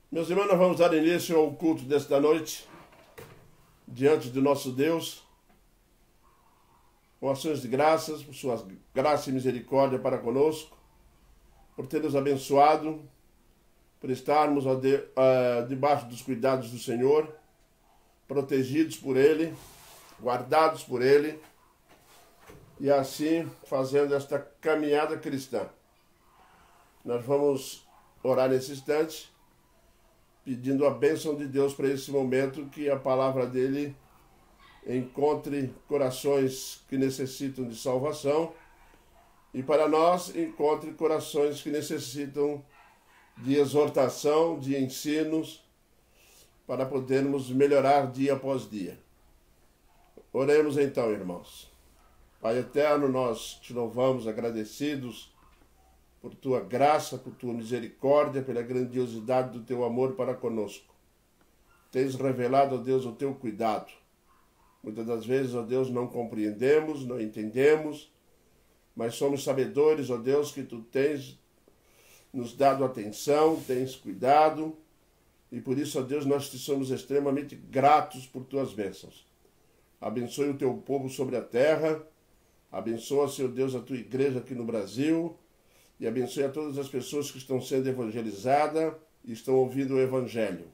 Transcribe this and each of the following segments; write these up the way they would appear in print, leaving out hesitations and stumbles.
Meus irmãos, nós vamos dar início ao culto desta noite, diante do nosso Deus, com ações de graças, por sua graça e misericórdia para conosco, por ter nos abençoado, por estarmos debaixo dos cuidados do Senhor, protegidos por Ele, guardados por Ele, e assim fazendo esta caminhada cristã. Nós vamos orar nesse instante, pedindo a bênção de Deus para esse momento, que a palavra dele encontre corações que necessitam de salvação e para nós encontre corações que necessitam de exortação, de ensinos, para podermos melhorar dia após dia. Oremos então, irmãos. Pai eterno, nós te louvamos agradecidos por tua graça, por tua misericórdia, pela grandiosidade do teu amor para conosco. Tens revelado, ó Deus, o teu cuidado. Muitas das vezes, ó Deus, não compreendemos, não entendemos, mas somos sabedores, ó Deus, que tu tens nos dado atenção, tens cuidado, e por isso, ó Deus, nós te somos extremamente gratos por tuas bênçãos. Abençoe o teu povo sobre a terra, abençoa, Senhor Deus, a tua igreja aqui no Brasil, e abençoe a todas as pessoas que estão sendo evangelizadas e estão ouvindo o Evangelho.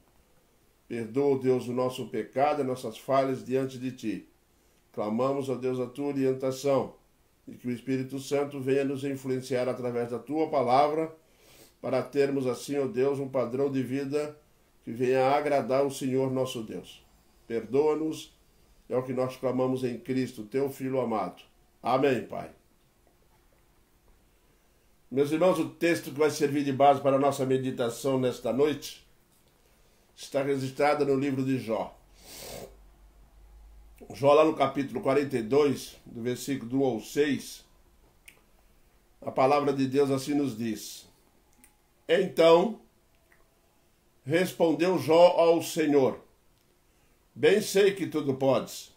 Perdoa, Deus, o nosso pecado, as nossas falhas diante de Ti. Clamamos, ó Deus, a Tua orientação e que o Espírito Santo venha nos influenciar através da Tua palavra para termos assim, ó Deus, um padrão de vida que venha a agradar o Senhor nosso Deus. Perdoa-nos, é o que nós clamamos em Cristo, Teu Filho amado. Amém, Pai. Meus irmãos, o texto que vai servir de base para a nossa meditação nesta noite está registrado no livro de Jó. Jó, lá no capítulo 42, do versículo 1 ao 6, a palavra de Deus assim nos diz: Então respondeu Jó ao Senhor: Bem sei que tudo podes,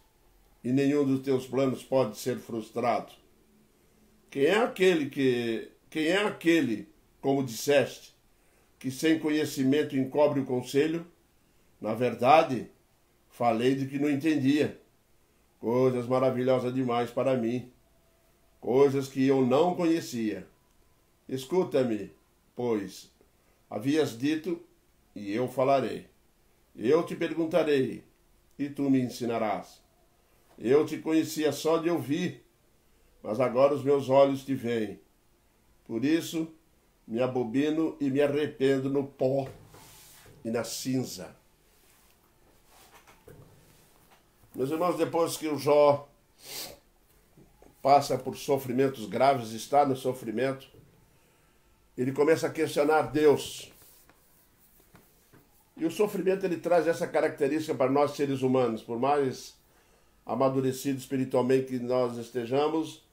e nenhum dos teus planos pode ser frustrado. Quem é aquele, como disseste, que sem conhecimento encobre o conselho? Na verdade, falei de que não entendia. Coisas maravilhosas demais para mim, coisas que eu não conhecia. Escuta-me, pois, havias dito, e eu falarei. Eu te perguntarei, e tu me ensinarás. Eu te conhecia só de ouvir, mas agora os meus olhos te veem. Por isso, me abobino e me arrependo no pó e na cinza. Meus irmãos, depois que o Jó passa por sofrimentos graves, está no sofrimento, ele começa a questionar Deus. E o sofrimento, ele traz essa característica para nós seres humanos. Por mais amadurecidos espiritualmente que nós estejamos,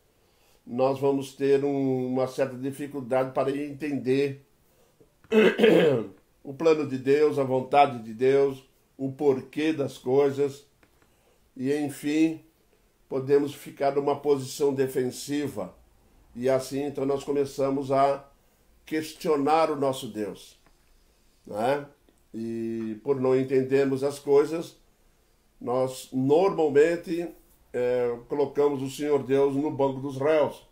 nós vamos ter uma certa dificuldade para entender o plano de Deus, a vontade de Deus, o porquê das coisas. E, enfim, podemos ficar numa posição defensiva. E assim, então, nós começamos a questionar o nosso Deus, né? E por não entendermos as coisas, nós normalmente colocamos o Senhor Deus no banco dos réus.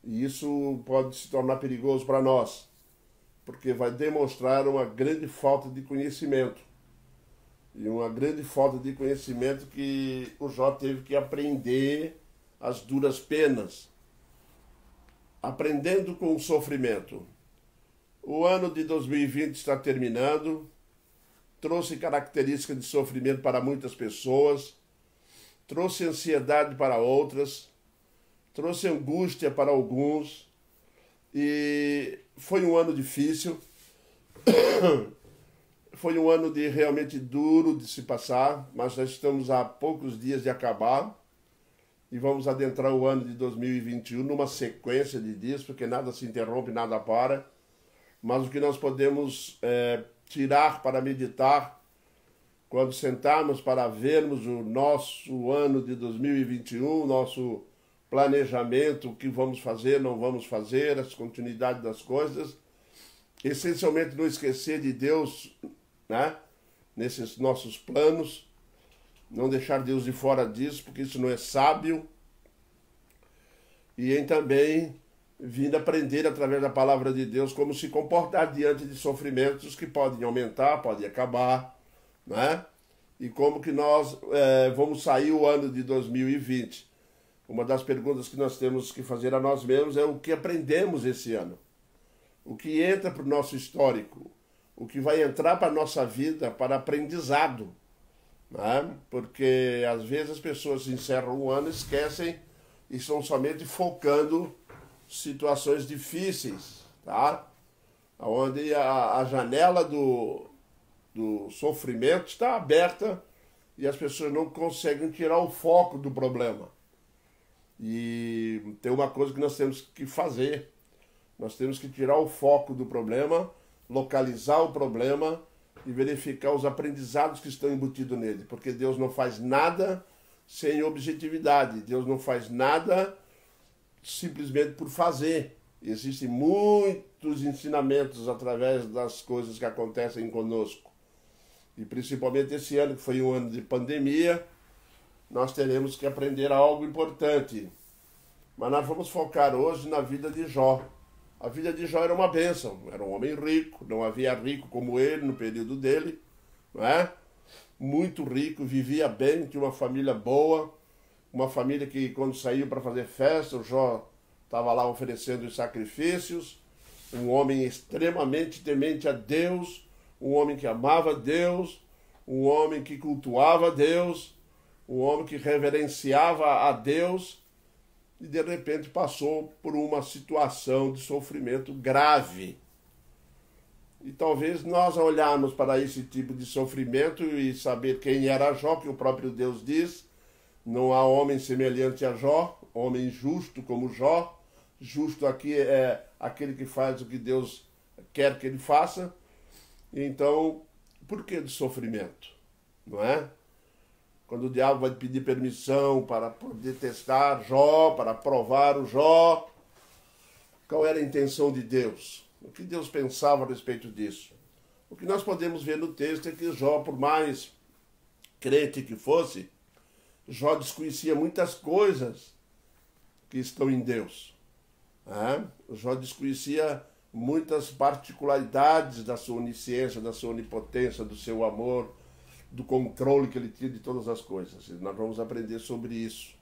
E isso pode se tornar perigoso para nós, porque vai demonstrar uma grande falta de conhecimento. E uma grande falta de conhecimento que o Jó teve que aprender as duras penas. Aprendendo com o sofrimento. O ano de 2020 está terminando, trouxe características de sofrimento para muitas pessoas, trouxe ansiedade para outras, trouxe angústia para alguns, e foi um ano difícil, foi um ano realmente duro de se passar, mas já estamos a poucos dias de acabar, e vamos adentrar o ano de 2021 numa sequência de dias, porque nada se interrompe, nada para, mas o que nós podemos tirar para meditar, quando sentarmos para vermos o nosso ano de 2021, nosso planejamento, o que vamos fazer, não vamos fazer, as continuidades das coisas, essencialmente não esquecer de Deus né? Nesses nossos planos, não deixar Deus de fora disso, porque isso não é sábio. E em também vindo aprender através da palavra de Deus como se comportar diante de sofrimentos que podem aumentar, podem acabar, né? E como que nós vamos sair o ano de 2020. Uma das perguntas que nós temos que fazer a nós mesmos é o que aprendemos esse ano. O que entra para o nosso histórico, o que vai entrar para a nossa vida para aprendizado, né? Porque às vezes as pessoas encerram o ano e esquecem e estão somente focando situações difíceis, tá? Onde a janela do sofrimento está aberta e as pessoas não conseguem tirar o foco do problema. E tem uma coisa que nós temos que fazer. Nós temos que tirar o foco do problema, localizar o problema e verificar os aprendizados que estão embutidos nele. Porque Deus não faz nada sem objetividade. Deus não faz nada simplesmente por fazer. Existem muitos ensinamentos através das coisas que acontecem conosco. E principalmente esse ano, que foi um ano de pandemia, nós teremos que aprender algo importante. Mas nós vamos focar hoje na vida de Jó. A vida de Jó era uma bênção. Era um homem rico, não havia rico como ele no período dele, não é? Muito rico, vivia bem, tinha uma família boa, uma família que quando saiu para fazer festa, o Jó estava lá oferecendo os sacrifícios, um homem extremamente temente a Deus, um homem que amava Deus, um homem que cultuava Deus, um homem que reverenciava a Deus, e de repente passou por uma situação de sofrimento grave. E talvez nós olharmos para esse tipo de sofrimento e saber quem era Jó, que o próprio Deus diz, não há homem semelhante a Jó, homem justo como Jó. Justo aqui é aquele que faz o que Deus quer que ele faça. Então, por que do sofrimento? Não é? Quando o diabo vai pedir permissão para poder testar Jó, para provar o Jó, qual era a intenção de Deus? O que Deus pensava a respeito disso? O que nós podemos ver no texto é que Jó, por mais crente que fosse, Jó desconhecia muitas coisas que estão em Deus. Jó desconhecia muitas particularidades da sua onisciência, da sua onipotência, do seu amor, do controle que ele tinha de todas as coisas. E nós vamos aprender sobre isso,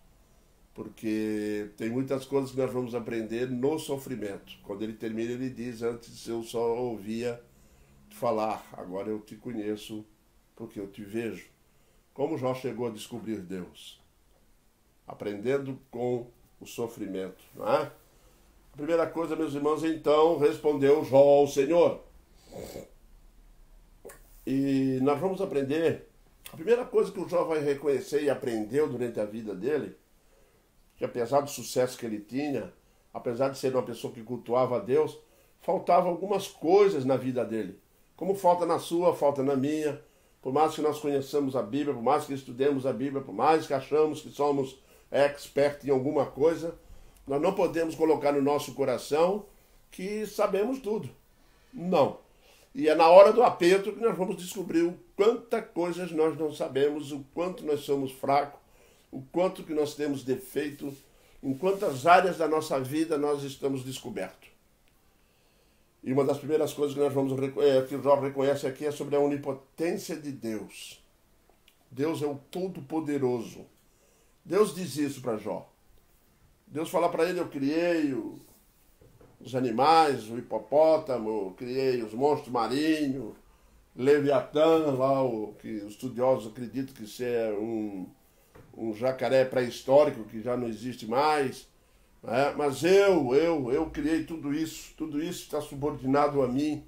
porque tem muitas coisas que nós vamos aprender no sofrimento. Quando ele termina, ele diz: antes eu só ouvia falar, agora eu te conheço porque eu te vejo. Como Jó chegou a descobrir Deus? Aprendendo com o sofrimento, não é? A primeira coisa, meus irmãos, então, respondeu Jó ao Senhor. E nós vamos aprender, a primeira coisa que o Jó vai reconhecer e aprendeu durante a vida dele, que apesar do sucesso que ele tinha, apesar de ser uma pessoa que cultuava a Deus, faltavam algumas coisas na vida dele. Como falta na sua, falta na minha. Por mais que nós conheçamos a Bíblia, por mais que estudemos a Bíblia, por mais que achamos que somos expert em alguma coisa, nós não podemos colocar no nosso coração que sabemos tudo. Não. E é na hora do aperto que nós vamos descobrir o quantas coisas nós não sabemos, o quanto nós somos fracos, o quanto que nós temos defeito, em quantas áreas da nossa vida nós estamos descobertos. E uma das primeiras coisas que nós vamos que Jó reconhece aqui é sobre a onipotência de Deus. Deus é o Todo-Poderoso. Deus diz isso para Jó. Deus fala para ele: eu criei os animais, o hipopótamo, eu criei os monstros marinhos, Leviatã, lá o que os estudiosos acreditam que isso é um jacaré pré-histórico que já não existe mais. Mas eu criei tudo isso está subordinado a mim,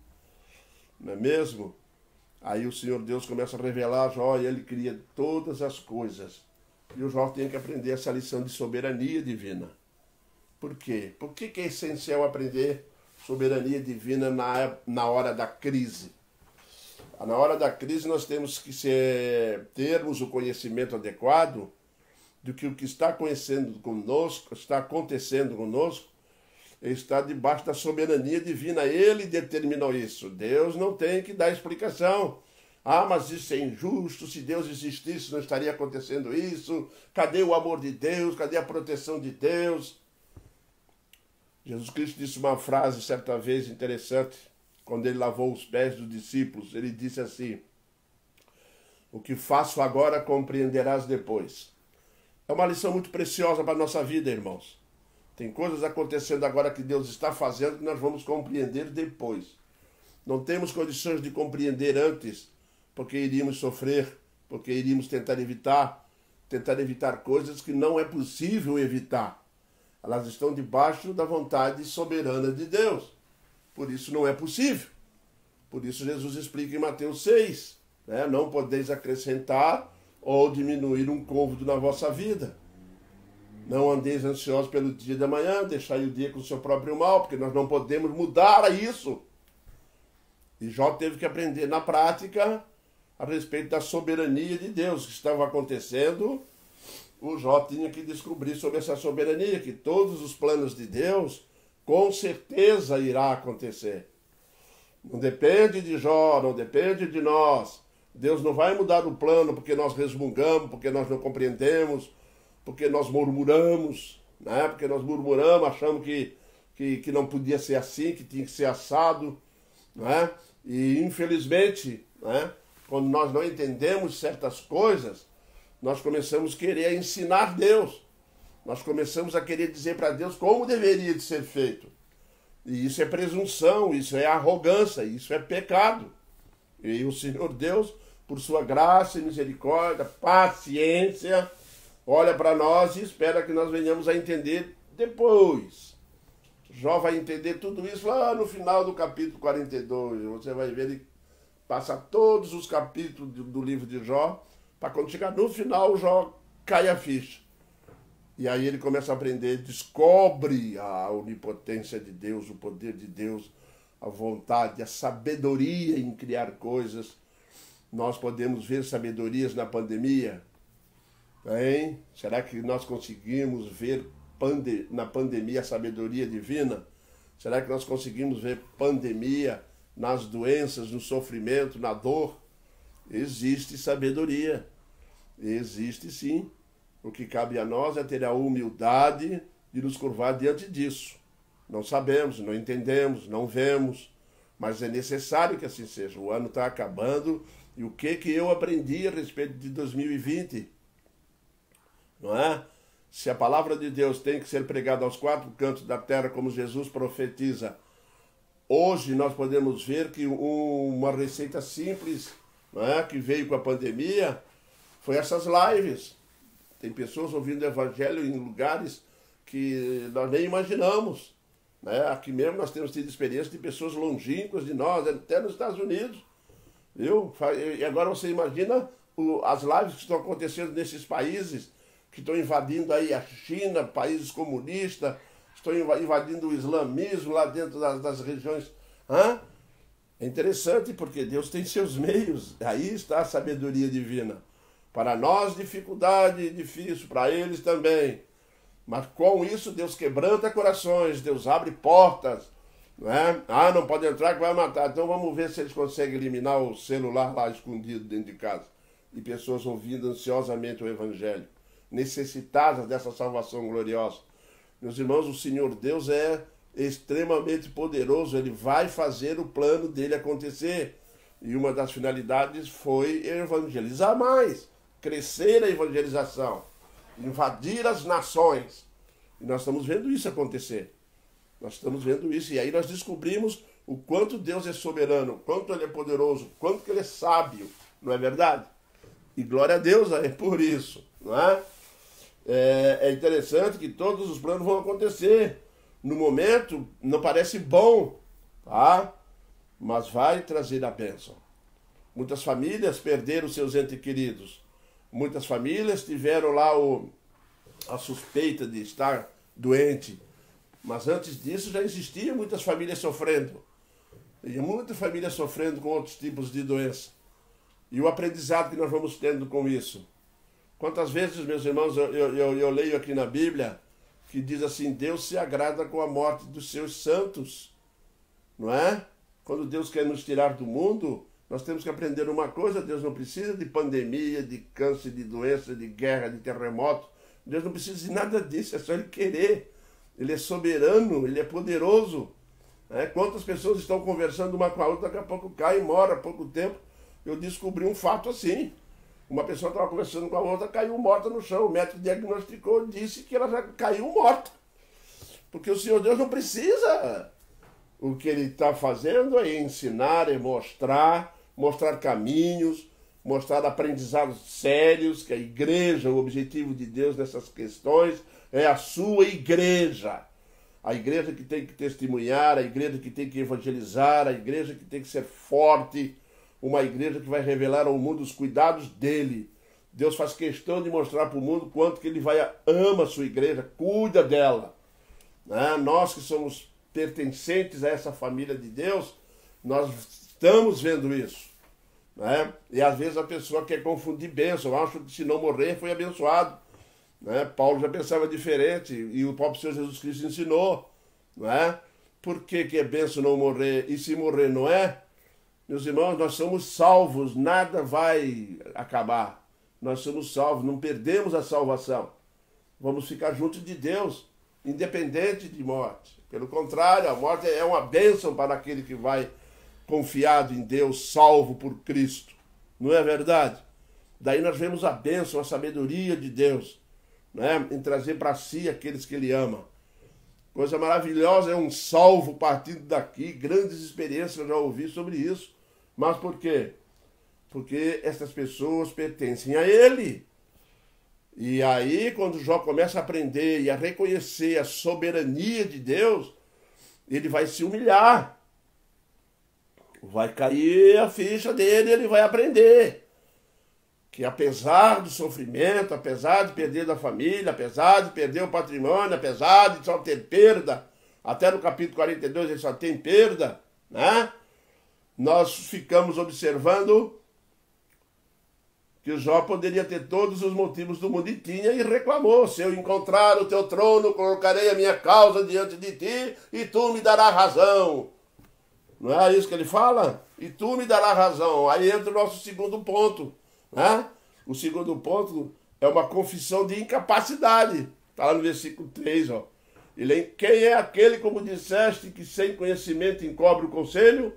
não é mesmo? Aí o Senhor Deus começa a revelar a Jó e ele cria todas as coisas. E o Jó tem que aprender essa lição de soberania divina. Por quê? Por que é essencial aprender soberania divina na hora da crise? Na hora da crise nós temos que termos o conhecimento adequado do que o que está acontecendo conosco está debaixo da soberania divina. Ele determinou isso. Deus não tem que dar explicação. Ah, mas isso é injusto, se Deus existisse não estaria acontecendo isso. Cadê o amor de Deus? Cadê a proteção de Deus? Jesus Cristo disse uma frase certa vez interessante, quando ele lavou os pés dos discípulos. Ele disse assim: o que faço agora compreenderás depois. É uma lição muito preciosa para a nossa vida, irmãos. Tem coisas acontecendo agora que Deus está fazendo que nós vamos compreender depois. Não temos condições de compreender antes, porque iríamos sofrer, porque iríamos tentar evitar coisas que não é possível evitar. Elas estão debaixo da vontade soberana de Deus. Por isso não é possível. Por isso Jesus explica em Mateus 6, né? Não podeis acrescentar ou diminuir um côvado na vossa vida. Não andeis ansiosos pelo dia da manhã, deixai o dia com o seu próprio mal, porque nós não podemos mudar a isso. E Jó teve que aprender na prática a respeito da soberania de Deus que estava acontecendo. O Jó tinha que descobrir sobre essa soberania, que todos os planos de Deus com certeza irá acontecer. Não depende de Jó, não depende de nós. Deus não vai mudar o plano porque nós resmungamos, porque nós não compreendemos, porque nós murmuramos, né? Porque nós murmuramos, achamos que não podia ser assim, que tinha que ser assado, né? E infelizmente, né, quando nós não entendemos certas coisas, nós começamos a querer ensinar Deus. Nós começamos a querer dizer para Deus como deveria de ser feito. E isso é presunção, isso é arrogância, isso é pecado. E o Senhor Deus, por sua graça e misericórdia, paciência, olha para nós e espera que nós venhamos a entender depois. Jó vai entender tudo isso lá no final do capítulo 42. Você vai ver, ele passa todos os capítulos do livro de Jó, para quando chegar no final, Jó cai a ficha. E aí ele começa a aprender, descobre a onipotência de Deus, o poder de Deus, a vontade, a sabedoria em criar coisas. Nós podemos ver sabedorias na pandemia, hein? Será que nós conseguimos ver na pandemia a sabedoria divina? Será que nós conseguimos ver pandemia nas doenças, no sofrimento, na dor? Existe sabedoria, existe sim. O que cabe a nós é ter a humildade de nos curvar diante disso. Não sabemos, não entendemos, não vemos, mas é necessário que assim seja. O ano está acabando e o que eu aprendi a respeito de 2020? Não é? Se a palavra de Deus tem que ser pregada aos quatro cantos da terra, como Jesus profetiza, hoje nós podemos ver que uma receita simples, não é, que veio com a pandemia foi essas lives. Tem pessoas ouvindo o evangelho em lugares que nós nem imaginamos, né? Aqui mesmo nós temos tido experiência de pessoas longínquas de nós, até nos Estados Unidos. Viu? E agora você imagina as lives que estão acontecendo nesses países, que estão invadindo aí a China, países comunistas, estão invadindo o islamismo lá dentro das regiões. É interessante porque Deus tem seus meios, aí está a sabedoria divina. Para nós, dificuldade difícil, para eles também. Mas com isso, Deus quebranta corações, Deus abre portas. Não é? Não pode entrar que vai matar. Então vamos ver se eles conseguem eliminar o celular lá escondido dentro de casa. E pessoas ouvindo ansiosamente o evangelho, necessitadas dessa salvação gloriosa. Meus irmãos, o Senhor Deus é extremamente poderoso, Ele vai fazer o plano dele acontecer. E uma das finalidades foi evangelizar mais, crescer a evangelização, invadir as nações. E nós estamos vendo isso acontecer. Nós estamos vendo isso. E aí nós descobrimos o quanto Deus é soberano, o quanto Ele é poderoso, o quanto que Ele é sábio. Não é verdade? E glória a Deus por isso. Não é? É interessante que todos os planos vão acontecer. No momento, não parece bom, tá? Mas vai trazer a bênção. Muitas famílias perderam seus entes queridos. Muitas famílias tiveram lá a suspeita de estar doente. Mas antes disso já existiam muitas famílias sofrendo. E muitas famílias sofrendo com outros tipos de doença. E o aprendizado que nós vamos tendo com isso. Quantas vezes, meus irmãos, eu leio aqui na Bíblia que diz assim: Deus se agrada com a morte dos seus santos. Não é? Quando Deus quer nos tirar do mundo, Nós temos que aprender uma coisa: Deus não precisa de pandemia, de câncer, de doença, de guerra, de terremoto. Deus não precisa de nada disso, é só Ele querer. Ele é soberano, Ele é poderoso. Quantas pessoas estão conversando uma com a outra, daqui a pouco cai e morre. Há pouco tempo eu descobri um fato assim. Uma pessoa estava conversando com a outra, caiu morta no chão. O médico diagnosticou, disse que ela já caiu morta. Porque o Senhor Deus não precisa. O que Ele está fazendo é ensinar, é mostrar caminhos, mostrar aprendizados sérios, que a igreja, o objetivo de Deus nessas questões é a sua igreja. A igreja que tem que testemunhar, a igreja que tem que evangelizar, a igreja que tem que ser forte, uma igreja que vai revelar ao mundo os cuidados dele. Deus faz questão de mostrar para o mundo quanto que ele ama a sua igreja, cuida dela. Nós que somos pertencentes a essa família de Deus, nós estamos vendo isso. E às vezes a pessoa quer confundir bênção, acha que se não morrer foi abençoado. Paulo já pensava diferente e o próprio Senhor Jesus Cristo ensinou. Por que é bênção não morrer? E se morrer não é? Meus irmãos, nós somos salvos, nada vai acabar. Nós somos salvos, não perdemos a salvação. Vamos ficar junto de Deus, independente de morte. Pelo contrário, a morte é uma bênção para aquele que vai confiado em Deus, salvo por Cristo. Não é verdade? Daí nós vemos a bênção, a sabedoria de Deus, em trazer para si aqueles que Ele ama. Coisa maravilhosa é um salvo partindo daqui. Grandes experiências eu já ouvi sobre isso. Mas por quê? Porque essas pessoas pertencem a Ele. E aí, quando Jó começa a aprender e a reconhecer a soberania de Deus, ele vai se humilhar. Vai cair a ficha dele, ele vai aprender que apesar do sofrimento, apesar de perder da família, apesar de perder o patrimônio, apesar de só ter perda, até no capítulo 42 ele só tem perda, nós ficamos observando que Jó poderia ter todos os motivos do mundo e tinha, e reclamou: se eu encontrar o teu trono, colocarei a minha causa diante de ti e tu me darás razão. Não é isso que ele fala? E tu me darás razão. Aí entra o nosso segundo ponto. O segundo ponto é uma confissão de incapacidade. Está lá no versículo 3. Quem é aquele, como disseste, que sem conhecimento encobre o conselho?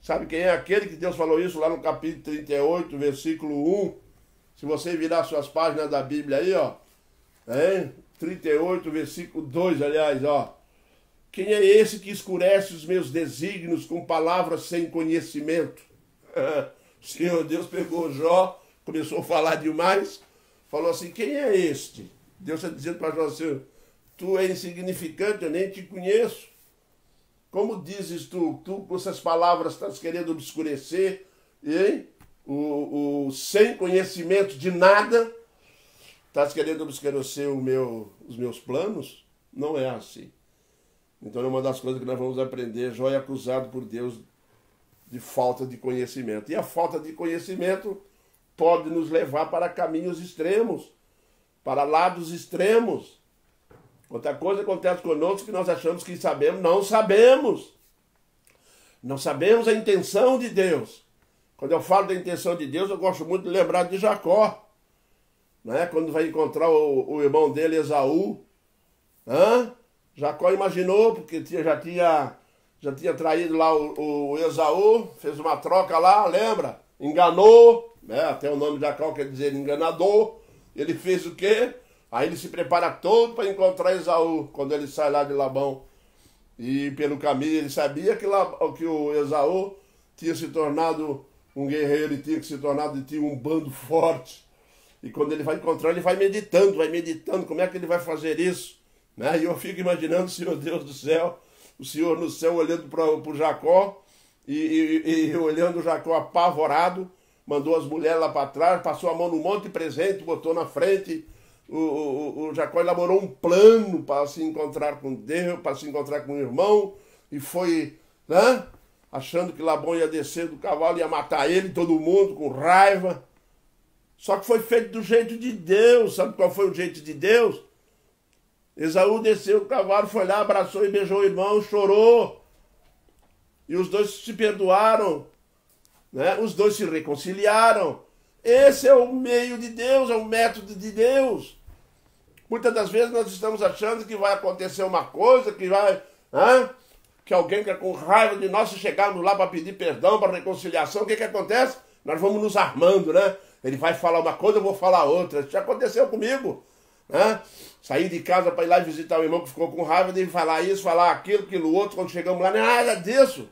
Sabe quem é aquele que Deus falou isso lá no capítulo 38, versículo 1? Se você virar suas páginas da Bíblia aí, 38, versículo 2, aliás, Quem é esse que escurece os meus desígnios com palavras sem conhecimento? O Senhor Deus pegou Jó, começou a falar demais, falou assim: quem é este? Deus está dizendo para Jó assim: tu é insignificante, eu nem te conheço. Como dizes tu com essas palavras estás querendo obscurecer, sem conhecimento de nada, estás querendo obscurecer os meus planos? Não é assim. Então é uma das coisas que nós vamos aprender. Jó é acusado por Deus de falta de conhecimento. E a falta de conhecimento pode nos levar para caminhos extremos, para lados extremos. Outra coisa acontece conosco que nós achamos que sabemos. Não sabemos. Não sabemos a intenção de Deus. Quando eu falo da intenção de Deus, eu gosto muito de lembrar de Jacó. Quando vai encontrar o irmão dele, Esaú. Jacó imaginou, porque já tinha traído lá o Esaú, fez uma troca lá, lembra? Enganou, até o nome de Jacó quer dizer enganador. Ele fez o quê? Aí ele se prepara todo para encontrar Esaú, quando ele sai lá de Labão. E pelo caminho ele sabia que o Esaú tinha se tornado um guerreiro e tinha um bando forte. E quando ele vai encontrar, ele vai meditando como é que ele vai fazer isso. E eu fico imaginando o Senhor Deus do céu, o Senhor no céu olhando para o Jacó e olhando o Jacó apavorado, mandou as mulheres lá para trás, passou a mão no monte de presente, botou na frente. O Jacó elaborou um plano para se encontrar com Deus, para se encontrar com o irmão, e foi, achando que Labão ia descer do cavalo, ia matar ele, todo mundo, com raiva. Só que foi feito do jeito de Deus. Sabe qual foi o jeito de Deus? Esaú desceu do cavalo, foi lá, abraçou e beijou o irmão, chorou. E os dois se perdoaram. né? Os dois se reconciliaram. Esse é o meio de Deus, é o método de Deus. Muitas das vezes nós estamos achando que vai acontecer uma coisa, que alguém que é com raiva de nós, se chegarmos lá para pedir perdão, para reconciliação, o que acontece? Nós vamos nos armando, né? Ele vai falar uma coisa, eu vou falar outra. Isso já aconteceu comigo, né? Saí de casa para ir lá visitar o irmão que ficou com raiva, de falar isso, falar aquilo outro. Quando chegamos lá, nada disso.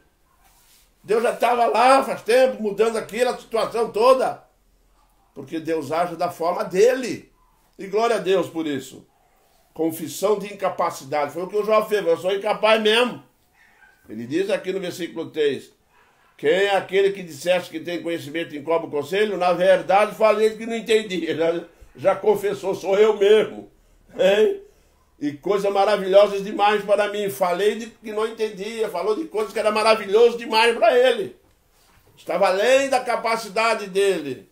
Deus já estava lá faz tempo, mudando aquilo, a situação toda. Porque Deus age da forma dele. E glória a Deus por isso. Confissão de incapacidade. Foi o que o João fez. Eu sou incapaz mesmo. Ele diz aqui no versículo 3. Quem é aquele que dissesse que tem conhecimento e encobra o conselho? Na verdade, falei que não entendia. Já confessou, sou eu mesmo. Hein? E coisas maravilhosas demais para mim. Falei de que não entendia. Falou de coisas que era maravilhoso demais para ele. Estava além da capacidade dele.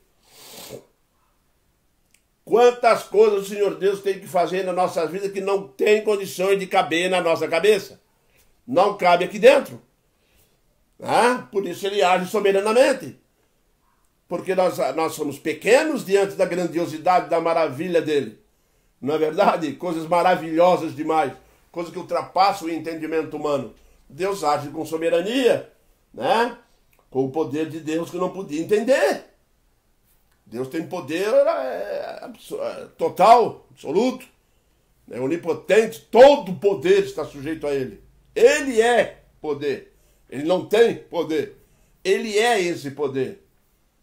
Quantas coisas o Senhor Deus tem que fazer na nossa vida que não tem condições de caber na nossa cabeça. Não cabe aqui dentro. Por isso ele age soberanamente. Porque nós somos pequenos diante da grandiosidade, da maravilha dele. Não é verdade? Coisas maravilhosas demais. Coisas que ultrapassam o entendimento humano. Deus age com soberania, né? Com o poder de Deus que não podia entender. Deus tem poder total, absoluto, é onipotente, todo poder está sujeito a ele. Ele é poder, ele não tem poder, ele é esse poder,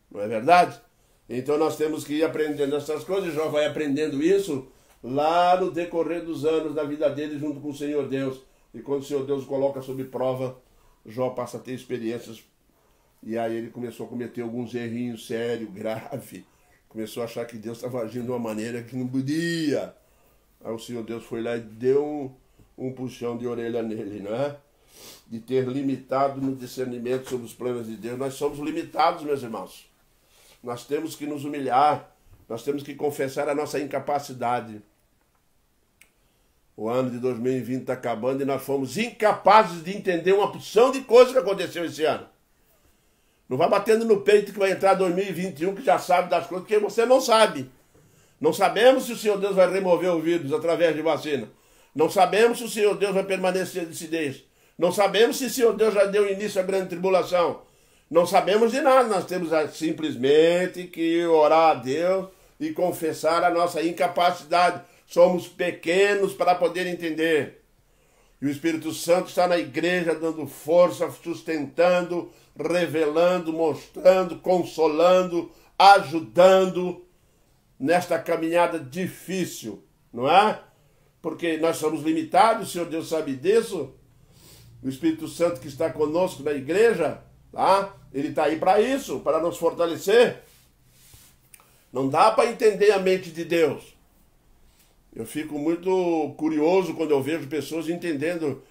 não é verdade? Então nós temos que ir aprendendo essas coisas. Jó vai aprendendo isso lá no decorrer dos anos da vida dele junto com o Senhor Deus. E quando o Senhor Deus o coloca sob prova, Jó passa a ter experiências. E aí ele começou a cometer alguns errinhos sérios, graves. Começou a achar que Deus estava agindo de uma maneira que não podia. Aí o Senhor Deus foi lá e deu um puxão de orelha nele, não é? De ter limitado no discernimento sobre os planos de Deus. Nós somos limitados, meus irmãos. Nós temos que nos humilhar. Nós temos que confessar a nossa incapacidade. O ano de 2020 está acabando e nós fomos incapazes de entender uma porção de coisas que aconteceu esse ano. Não vai batendo no peito que vai entrar 2021, que já sabe das coisas, porque você não sabe. Não sabemos se o Senhor Deus vai remover o vírus através de vacina. Não sabemos se o Senhor Deus vai permanecer de decidência. Não sabemos se o Senhor Deus já deu início à grande tribulação. Não sabemos de nada. Nós temos simplesmente que orar a Deus e confessar a nossa incapacidade. Somos pequenos para poder entender. E o Espírito Santo está na igreja dando força, sustentando, revelando, mostrando, consolando, ajudando nesta caminhada difícil, não é? Porque nós somos limitados, o Senhor Deus sabe disso. O Espírito Santo que está conosco na igreja, tá? Ele está aí para isso, para nos fortalecer. Não dá para entender a mente de Deus. Eu fico muito curioso quando eu vejo pessoas entendendo: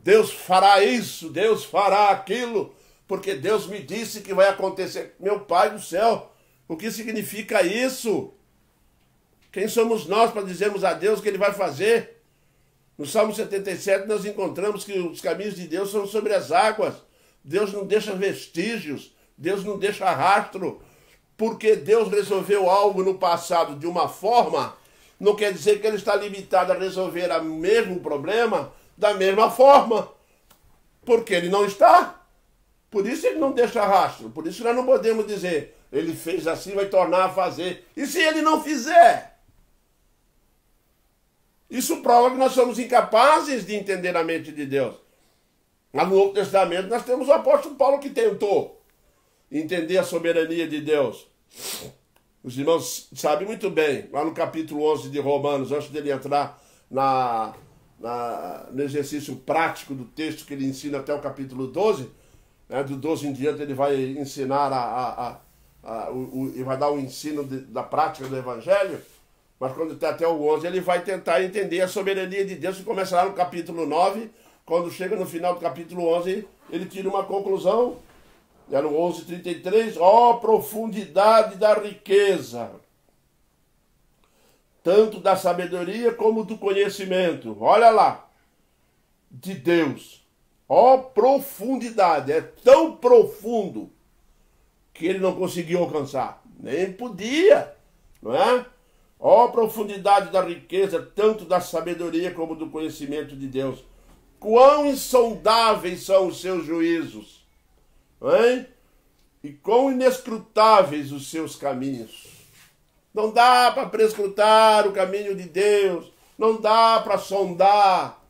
Deus fará isso, Deus fará aquilo, porque Deus me disse que vai acontecer. Meu Pai do céu, o que significa isso? Quem somos nós para dizermos a Deus o que Ele vai fazer? No Salmo 77 nós encontramos que os caminhos de Deus são sobre as águas. Deus não deixa vestígios, Deus não deixa rastro. Porque Deus resolveu algo no passado de uma forma, não quer dizer que Ele está limitado a resolver o mesmo problema da mesma forma. Porque Ele não está. Por isso Ele não deixa rastro. Por isso nós não podemos dizer: Ele fez assim, vai tornar a fazer. E se Ele não fizer? Isso prova que nós somos incapazes de entender a mente de Deus. Lá no Novo Testamento nós temos o apóstolo Paulo que tentou entender a soberania de Deus. Os irmãos sabem muito bem, lá no capítulo 11 de Romanos, antes dele entrar no exercício prático do texto que ele ensina até o capítulo 12, né, do 12 em diante ele vai ensinar e vai dar o ensino da prática do Evangelho. Mas quando está até o 11, ele vai tentar entender a soberania de Deus, que começa lá no capítulo 9, quando chega no final do capítulo 11, ele tira uma conclusão. É no 11:33, ó profundidade da riqueza, tanto da sabedoria como do conhecimento. Olha lá, de Deus. Ó profundidade, é tão profundo que ele não conseguiu alcançar. Nem podia, não é? Ó a profundidade da riqueza, tanto da sabedoria como do conhecimento de Deus. Quão insondáveis são os seus juízos, não é? E quão inescrutáveis os seus caminhos. Não dá para prescrutar o caminho de Deus, não dá para sondar.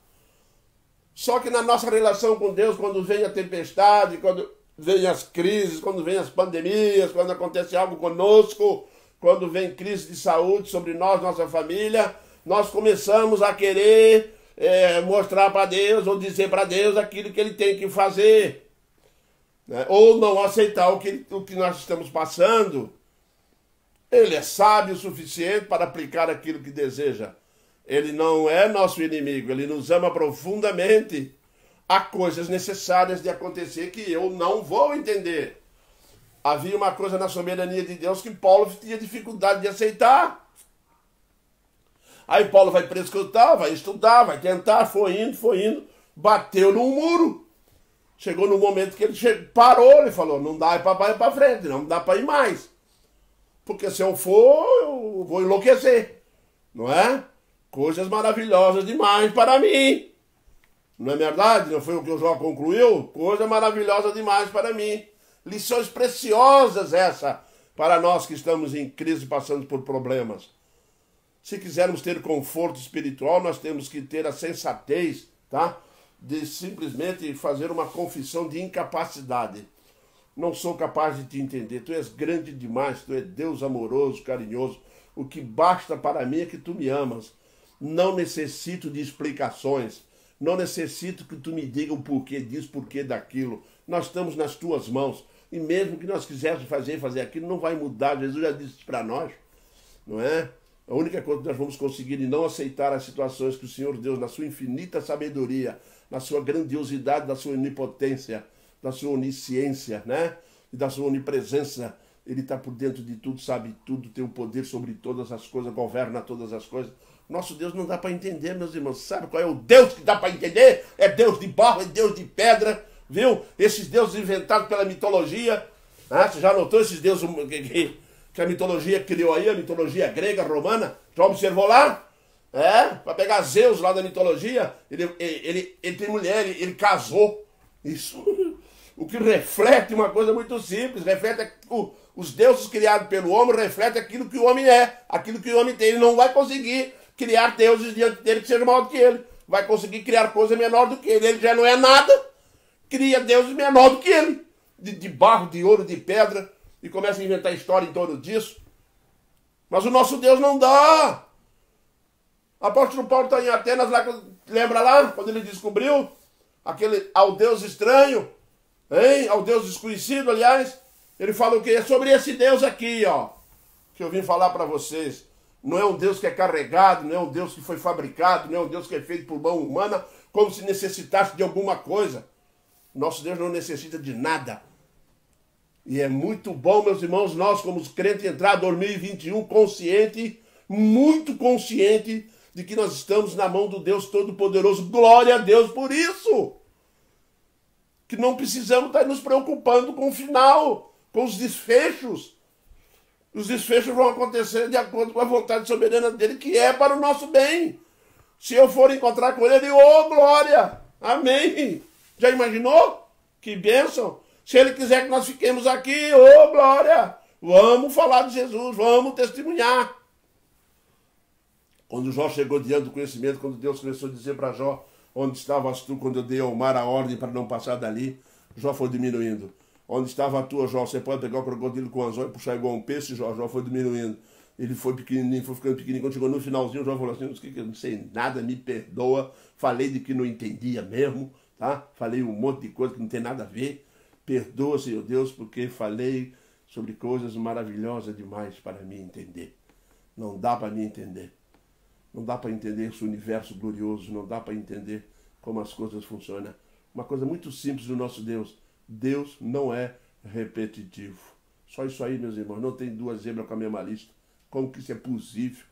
Só que na nossa relação com Deus, quando vem a tempestade, quando vem as crises, quando vem as pandemias, quando acontece algo conosco, quando vem crise de saúde sobre nós, nossa família, nós começamos a querer mostrar para Deus ou dizer para Deus aquilo que Ele tem que fazer, né? Ou não aceitar o que nós estamos passando. Ele é sábio o suficiente para aplicar aquilo que deseja. Ele não é nosso inimigo, Ele nos ama profundamente. Há coisas necessárias de acontecer que eu não vou entender. Havia uma coisa na soberania de Deus que Paulo tinha dificuldade de aceitar. Aí Paulo vai prescrutar, vai estudar, vai tentar, foi indo, bateu num muro. Chegou no momento que ele parou, ele falou, não dá para ir para frente, não dá para ir mais. Porque se eu for, eu vou enlouquecer, não é? Coisas maravilhosas demais para mim. Não é verdade? Não foi o que o Jó concluiu? Coisa maravilhosa demais para mim. Lições preciosas essa para nós que estamos em crise, passando por problemas. Se quisermos ter conforto espiritual, nós temos que ter a sensatez, tá? De simplesmente fazer uma confissão de incapacidade. Não sou capaz de te entender. Tu és grande demais, tu és Deus amoroso, carinhoso. O que basta para mim é que tu me amas. Não necessito de explicações. Não necessito que tu me diga o porquê disso, porquê daquilo. Nós estamos nas tuas mãos. E mesmo que nós quiséssemos fazer aquilo, não vai mudar. Jesus já disse para nós, não é? A única coisa que nós vamos conseguir é não aceitar as situações que o Senhor Deus, na sua infinita sabedoria, na sua grandiosidade, da sua onipotência, da sua onisciência, né? E da sua onipresença. Ele está por dentro de tudo, sabe tudo, tem o poder sobre todas as coisas, governa todas as coisas. Nosso Deus não dá para entender, meus irmãos. Sabe qual é o Deus que dá para entender? É Deus de barro, é Deus de pedra, viu? Esses deuses inventados pela mitologia. Ah, você já notou esses deuses que a mitologia criou aí, a mitologia grega, romana? Já observou lá? Para pegar Zeus lá da mitologia, ele tem mulher, ele casou. Isso, o que reflete uma coisa muito simples, reflete os deuses criados pelo homem, reflete aquilo que o homem é, aquilo que o homem tem. Ele não vai conseguir criar deuses diante dele que sejam maior do que ele. Vai conseguir criar coisa menor do que ele. Ele já não é nada, cria deuses menor do que ele. De barro, de ouro, de pedra, e começa a inventar história em torno disso. Mas o nosso Deus não dá. O apóstolo Paulo está em Atenas, lá, lembra lá, quando ele descobriu ao Deus estranho, hein? Ao Deus desconhecido, aliás, ele fala o quê? É sobre esse Deus aqui, ó, que eu vim falar para vocês. Não é um Deus que é carregado, não é um Deus que foi fabricado, não é um Deus que é feito por mão humana, como se necessitasse de alguma coisa. Nosso Deus não necessita de nada. E é muito bom, meus irmãos, nós como crentes entrar em 2021 consciente, muito consciente de que nós estamos na mão do Deus Todo-Poderoso. Glória a Deus por isso! Que não precisamos estar nos preocupando com o final, com os desfechos. Os desfechos vão acontecer de acordo com a vontade soberana dele, que é para o nosso bem. Se eu for encontrar com ele, ô glória! Amém! Já imaginou? Que bênção! Se ele quiser que nós fiquemos aqui, ô glória! Vamos falar de Jesus, vamos testemunhar. Quando Jó chegou diante do conhecimento, quando Deus começou a dizer para Jó, onde estavas tu quando eu dei ao mar a ordem para não passar dali, Jó foi diminuindo. Onde estava a tua, Jó? Você pode pegar o crocodilo com anzol e puxar igual um peixe, Jó? Jó foi diminuindo. Ele foi pequenininho, foi ficando pequenininho. Quando chegou no finalzinho, Jó falou assim, eu não sei nada, me perdoa. Falei de que não entendia mesmo, tá? Falei um monte de coisa que não tem nada a ver. Perdoa, Senhor Deus, porque falei sobre coisas maravilhosas demais para mim entender. Não dá para mim entender. Não dá para entender esse universo glorioso, não dá para entender como as coisas funcionam. Uma coisa muito simples do nosso Deus. Deus não é repetitivo. Só isso aí, meus irmãos. Não tem duas zebras com a mesma lista. Como que isso é possível?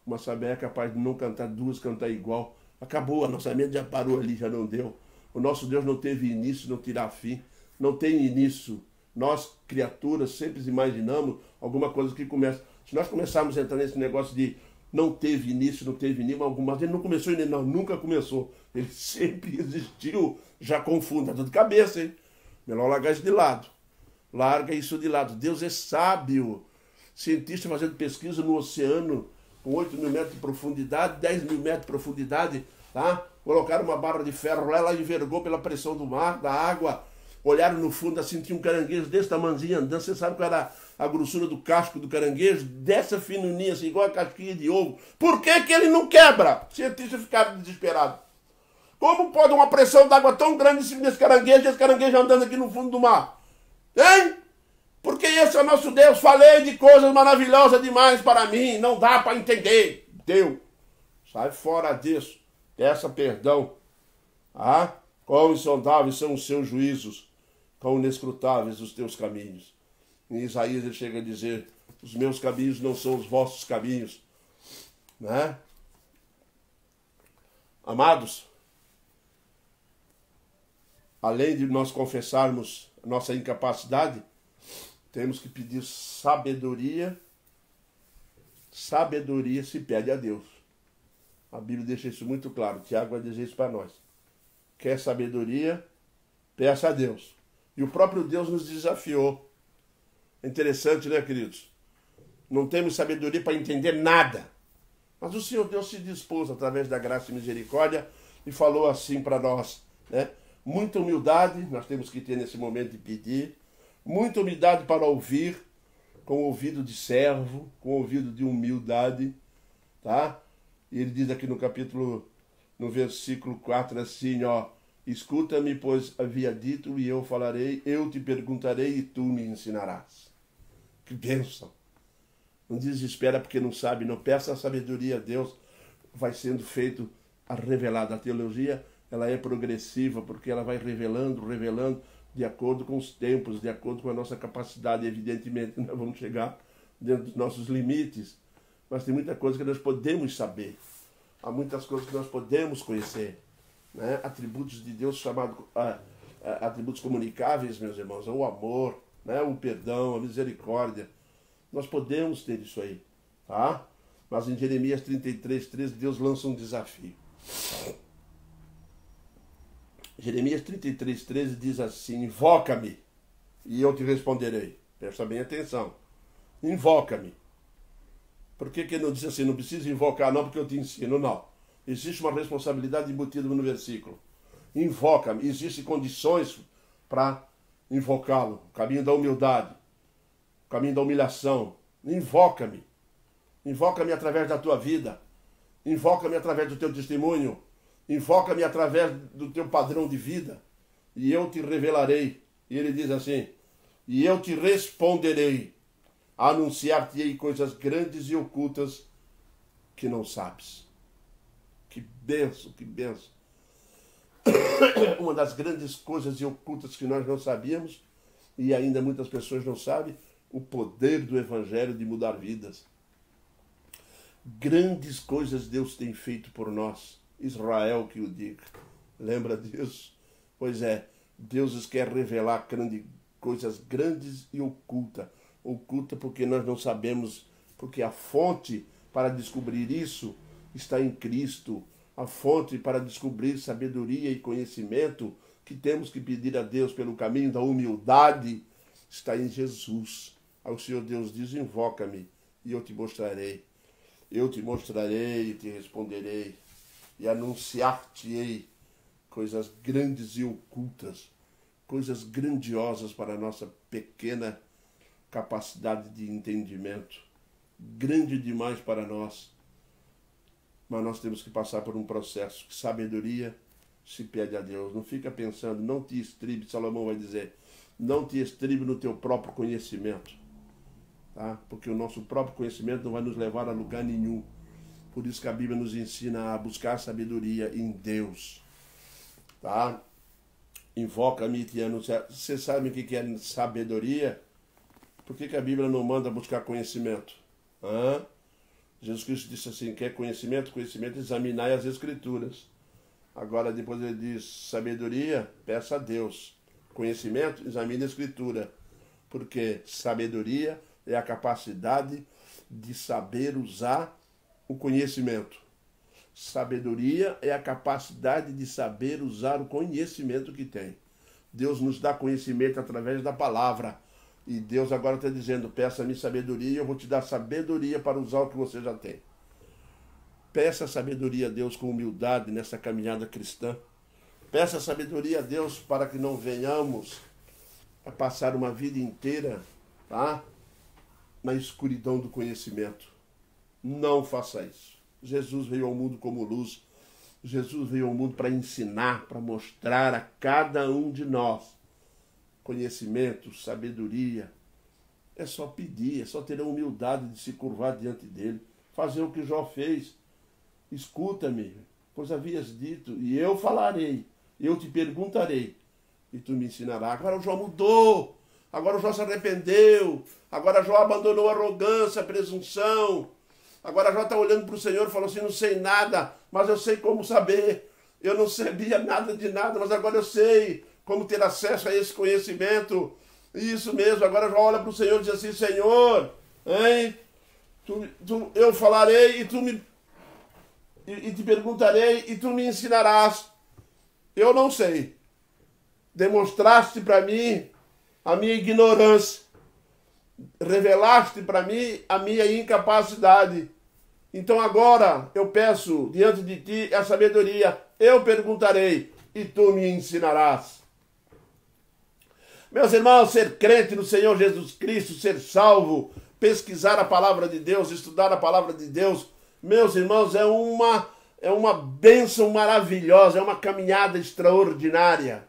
Uma saber é capaz de não cantar duas, cantar igual. Acabou, a nossa mente já parou ali, já não deu. O nosso Deus não teve início, não terá fim. Não tem início, Nós, criaturas, sempre imaginamos alguma coisa que começa. Se nós começarmos a entrar nesse negócio de não teve início, não teve nenhuma alguma, ele não começou e não, nunca começou. Ele sempre existiu. Já confunda dor de cabeça, hein? Melhor largar isso de lado. Larga isso de lado. Deus é sábio. Cientista fazendo pesquisa no oceano com 8 mil metros de profundidade, 10 mil metros de profundidade, tá? Colocaram uma barra de ferro lá, ela envergou pela pressão do mar, da água. Olharam no fundo, assim, tinha um caranguejo desse tamanhozinho andando. Você sabe qual era a grossura do casco do caranguejo? Dessa finuninha, assim, igual a casquinha de ovo. Por que que ele não quebra? Os cientistas ficaram desesperados. Como pode uma pressão d'água tão grande em cima desse caranguejo, e esse caranguejo andando aqui no fundo do mar? Hein? Porque esse é o nosso Deus. Falei de coisas maravilhosas demais para mim. Não dá para entender. Deus, sai fora disso. Peça perdão. Ah? Quão insondáveis são os seus juízos. Quão inescrutáveis os teus caminhos. Em Isaías ele chega a dizer: os meus caminhos não são os vossos caminhos. Né? Amados, além de nós confessarmos nossa incapacidade, temos que pedir sabedoria. Sabedoria se pede a Deus. A Bíblia deixa isso muito claro. Tiago vai dizer isso para nós. Quer sabedoria? Peça a Deus. E o próprio Deus nos desafiou. É interessante, né, queridos? Não temos sabedoria para entender nada. Mas o Senhor Deus se dispôs, através da graça e misericórdia, e falou assim para nós, né? Muita humildade nós temos que ter nesse momento de pedir. Muita humildade para ouvir, com o ouvido de servo, com o ouvido de humildade, tá? E ele diz aqui no versículo 4 assim, ó: escuta-me, pois havia dito, e eu falarei, eu te perguntarei e tu me ensinarás. Que bênção! Não desespera porque não sabe, não peça a sabedoria a Deus, vai sendo feito a revelada. A teologia, ela é progressiva, porque ela vai revelando, de acordo com os tempos, de acordo com a nossa capacidade. Evidentemente, nós vamos chegar dentro dos nossos limites, mas tem muita coisa que nós podemos saber. Há muitas coisas que nós podemos conhecer, né? Atributos de Deus chamados atributos comunicáveis, meus irmãos, o amor, né? O perdão, a misericórdia. Nós podemos ter isso aí, tá? Mas em Jeremias 33:13, Deus lança um desafio. Jeremias 33:13 diz assim: invoca-me e eu te responderei. Presta bem atenção. Invoca-me. Por que ele não diz assim, não precisa invocar não, porque eu te ensino? Não. Existe uma responsabilidade embutida no versículo. Invoca-me. Existem condições para invocá-lo. O caminho da humildade. O caminho da humilhação. Invoca-me. Invoca-me através da tua vida. Invoca-me através do teu testemunho. Invoca-me através do teu padrão de vida. E eu te revelarei. E ele diz assim: e eu te responderei. Anunciar-te-ei coisas grandes e ocultas que não sabes. Que benção, que benção. Uma das grandes coisas e ocultas que nós não sabíamos, e ainda muitas pessoas não sabem, o poder do Evangelho de mudar vidas. Grandes coisas Deus tem feito por nós. Israel que o diga. Lembra disso? Pois é, Deus quer revelar coisas grandes e ocultas. Oculta porque nós não sabemos, porque a fonte para descobrir isso está em Cristo. A fonte para descobrir sabedoria e conhecimento que temos que pedir a Deus pelo caminho da humildade está em Jesus. Ao Senhor Deus diz: invoca-me e eu te mostrarei. Eu te mostrarei e te responderei e anunciar-te-ei coisas grandes e ocultas, coisas grandiosas para a nossa pequena capacidade de entendimento, grande demais para nós, mas nós temos que passar por um processo que sabedoria se pede a Deus. Não fica pensando, não te estribe, Salomão vai dizer, não te estribe no teu próprio conhecimento, tá? Porque o nosso próprio conhecimento não vai nos levar a lugar nenhum. Por isso que a Bíblia nos ensina a buscar sabedoria em Deus, tá? Invoca-me e te anunciar. Você sabe o que é sabedoria? Por que a Bíblia não manda buscar conhecimento? Jesus Cristo disse assim: quer conhecimento? Conhecimento, examinai as Escrituras. Agora depois ele diz: sabedoria, peça a Deus. Conhecimento, examine a Escritura. Porque sabedoria é a capacidade de saber usar o conhecimento. Sabedoria é a capacidade de saber usar o conhecimento que tem. Deus nos dá conhecimento através da palavra. E Deus agora está dizendo, peça-me sabedoria e eu vou te dar sabedoria para usar o que você já tem. Peça sabedoria a Deus com humildade nessa caminhada cristã. Peça sabedoria a Deus para que não venhamos a passar uma vida inteira, tá, na escuridão do conhecimento. Não faça isso. Jesus veio ao mundo como luz. Jesus veio ao mundo para ensinar, para mostrar a cada um de nós conhecimento, sabedoria. É só pedir, é só ter a humildade de se curvar diante dele, fazer o que Jó fez. Escuta-me, pois havias dito, e eu falarei, eu te perguntarei, e tu me ensinarás. Agora o Jó mudou, agora o Jó se arrependeu, agora Jó abandonou a arrogância, a presunção. Agora Jó está olhando para o Senhor e falou assim, não sei nada, mas eu sei como saber. Eu não sabia nada de nada, mas agora eu sei como ter acesso a esse conhecimento. Isso mesmo, agora Jó olha para o Senhor e diz assim, Senhor, hein? Eu falarei e te perguntarei e tu me ensinarás. Eu não sei. Demonstraste para mim a minha ignorância. Revelaste para mim a minha incapacidade. Então agora eu peço diante de ti a sabedoria. Eu perguntarei e tu me ensinarás. Meus irmãos, ser crente no Senhor Jesus Cristo, ser salvo, pesquisar a palavra de Deus, estudar a palavra de Deus, meus irmãos, é uma bênção maravilhosa, é uma caminhada extraordinária.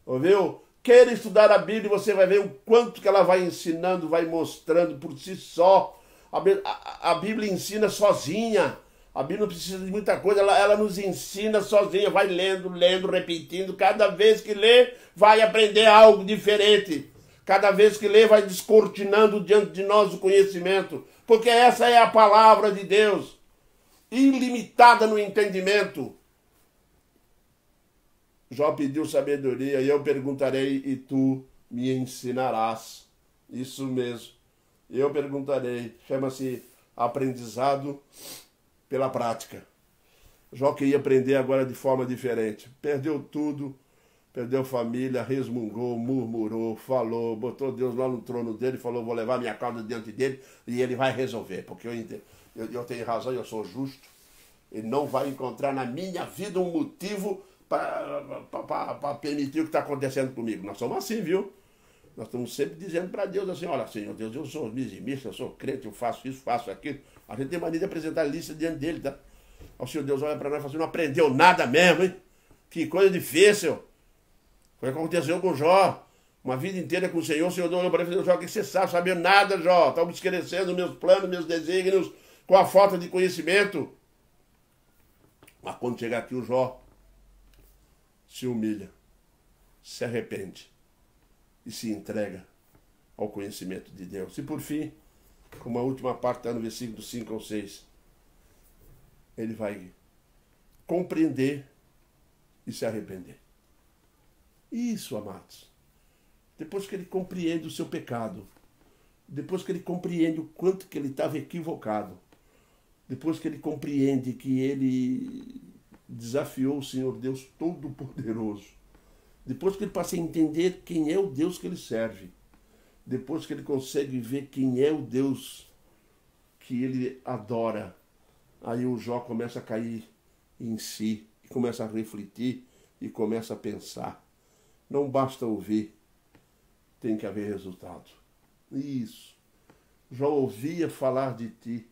Ouviu? Queira estudar a Bíblia, você vai ver o quanto que ela vai ensinando, vai mostrando por si só. A Bíblia ensina sozinha. A Bíblia não precisa de muita coisa, ela nos ensina sozinha, vai lendo, repetindo. Cada vez que lê, vai aprender algo diferente. Cada vez que lê, vai descortinando diante de nós o conhecimento. Porque essa é a palavra de Deus, ilimitada no entendimento. Jó pediu sabedoria, e eu perguntarei, e tu me ensinarás. Isso mesmo. Eu perguntarei. Chama-se aprendizado pela prática. Jó queria aprender agora de forma diferente. Perdeu tudo, perdeu família, resmungou, murmurou, falou, botou Deus lá no trono dele, falou, vou levar minha causa diante dele e ele vai resolver, porque eu tenho razão, eu sou justo. Ele não vai encontrar na minha vida um motivo para permitir o que está acontecendo comigo. Nós somos assim, viu? Nós estamos sempre dizendo para Deus assim, olha, Senhor Deus, eu sou dizimista, eu sou crente, eu faço isso, faço aquilo. A gente tem mania de apresentar a lista diante dele, tá? O Senhor Deus olha para nós e fala assim, não aprendeu nada mesmo, hein? Que coisa difícil. Foi o que aconteceu com Jó. Uma vida inteira com o Senhor Deus olhou para ele e falou, Jó, o que você sabe? Sabia nada, Jó. Estava esquecendo meus planos, meus desígnios, com a falta de conhecimento. Mas quando chegar aqui o Jó se humilha, se arrepende e se entrega ao conhecimento de Deus. E por fim, como a última parte está no versículo 5 ao 6, ele vai compreender e se arrepender. Isso, amados. Depois que ele compreende o seu pecado, depois que ele compreende o quanto que ele estava equivocado, depois que ele compreende que ele desafiou o Senhor Deus Todo-Poderoso, depois que ele passa a entender quem é o Deus que ele serve, depois que ele consegue ver quem é o Deus que ele adora, aí o Jó começa a cair em si, e começa a refletir e começa a pensar. Não basta ouvir, tem que haver resultado. Isso. Jó ouvia falar de ti.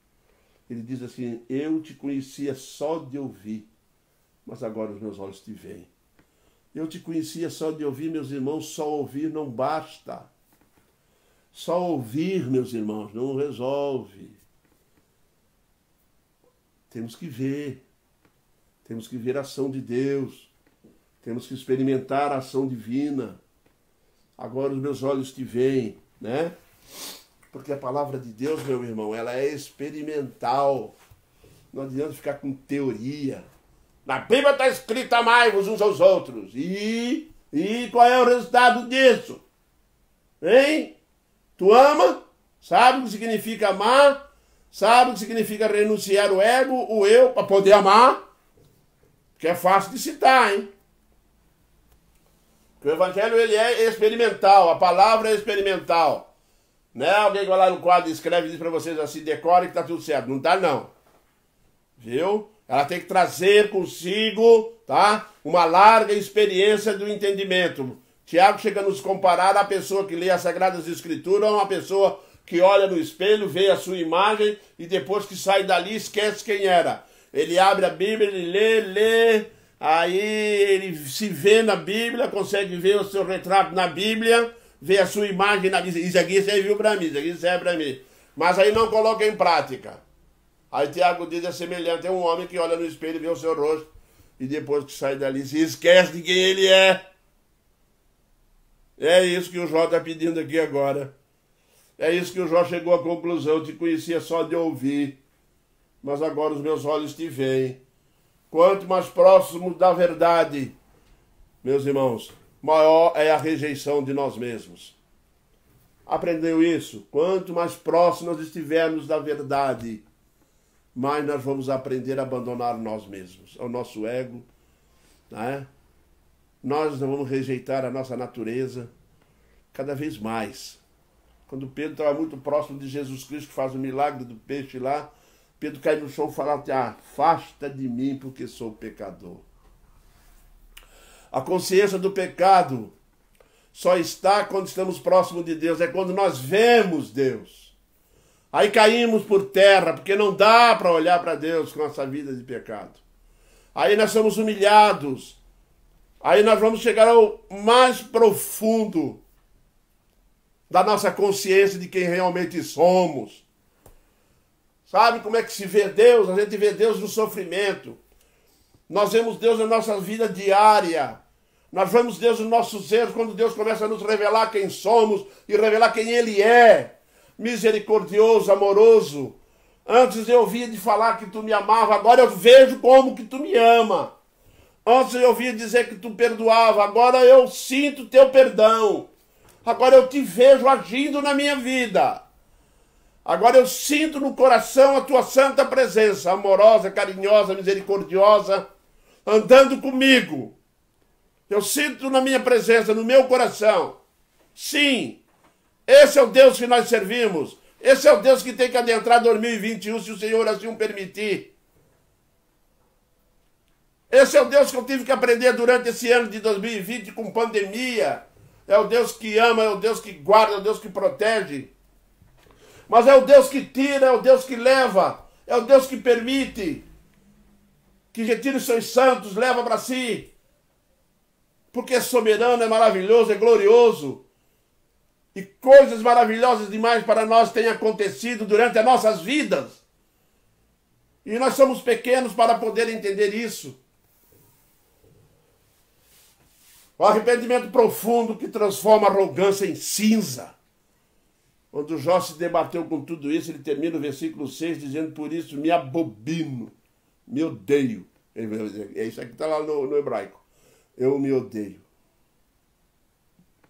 Ele diz assim, eu te conhecia só de ouvir, mas agora os meus olhos te veem. Eu te conhecia só de ouvir, meus irmãos, só ouvir não basta. Só ouvir, meus irmãos, não resolve. Temos que ver a ação de Deus, temos que experimentar a ação divina. Agora os meus olhos te veem, né? Porque a palavra de Deus, meu irmão, ela é experimental. Não adianta ficar com teoria. Na Bíblia está escrito, amai-vos uns aos outros. E qual é o resultado disso? Hein? Tu ama? Sabe o que significa amar? Sabe o que significa renunciar o ego, o eu, para poder amar? Que é fácil de citar, hein? Porque o evangelho ele é experimental, a palavra é experimental. Não é alguém que vai lá no quadro e escreve e diz para vocês assim, decore que tá tudo certo. Não tá, não. Viu? Ela tem que trazer consigo, tá? Uma larga experiência do entendimento. Tiago chega a nos comparar a pessoa que lê as Sagradas Escrituras a uma pessoa que olha no espelho, vê a sua imagem e depois que sai dali esquece quem era. Ele abre a Bíblia, ele lê, aí ele se vê na Bíblia, consegue ver o seu retrato na Bíblia, vê a sua imagem na Bíblia. Isso aqui serviu para mim, isso aqui serve para mim. Mas aí não coloca em prática. Aí Tiago diz, é semelhante a um homem que olha no espelho, vê o seu rosto e depois que sai dali se esquece de quem ele é. É isso que o Jó está pedindo aqui agora. É isso que o Jó chegou à conclusão. Eu te conhecia só de ouvir, mas agora os meus olhos te veem. Quanto mais próximo da verdade, meus irmãos, maior é a rejeição de nós mesmos. Aprendeu isso? Quanto mais próximo nós estivermos da verdade, mais nós vamos aprender a abandonar nós mesmos, o nosso ego, né? Nós não vamos rejeitar a nossa natureza cada vez mais. Quando Pedro estava muito próximo de Jesus Cristo, que faz o milagre do peixe lá, Pedro cai no chão e fala, afasta de mim porque sou pecador. A consciência do pecado só está quando estamos próximos de Deus, é quando nós vemos Deus. Aí caímos por terra, porque não dá para olhar para Deus com essa vida de pecado. Aí nós somos humilhados. Aí nós vamos chegar ao mais profundo da nossa consciência de quem realmente somos. Sabe como é que se vê Deus? A gente vê Deus no sofrimento. Nós vemos Deus na nossa vida diária. Nós vemos Deus nos nossos erros, quando Deus começa a nos revelar quem somos e revelar quem Ele é. Misericordioso, amoroso. Antes eu ouvia de falar que tu me amava, agora eu vejo como que tu me ama. Antes eu ouvia dizer que tu perdoava, agora eu sinto teu perdão. Agora eu te vejo agindo na minha vida. Agora eu sinto no coração a tua santa presença, amorosa, carinhosa, misericordiosa, andando comigo. Eu sinto na minha presença, no meu coração. Sim, esse é o Deus que nós servimos. Esse é o Deus que tem que adentrar 2021, se o Senhor assim o permitir. Esse é o Deus que eu tive que aprender durante esse ano de 2020 com pandemia. É o Deus que ama, é o Deus que guarda, é o Deus que protege. Mas é o Deus que tira, é o Deus que leva, é o Deus que permite, que retire os seus santos, leva para si. Porque é soberano, é maravilhoso, é glorioso. E coisas maravilhosas demais para nós têm acontecido durante as nossas vidas. E nós somos pequenos para poder entender isso. O arrependimento profundo que transforma a arrogância em cinza. Quando Jó se debateu com tudo isso, ele termina o versículo 6 dizendo, por isso me abobino, me odeio. É isso aqui que está lá no hebraico. Eu me odeio.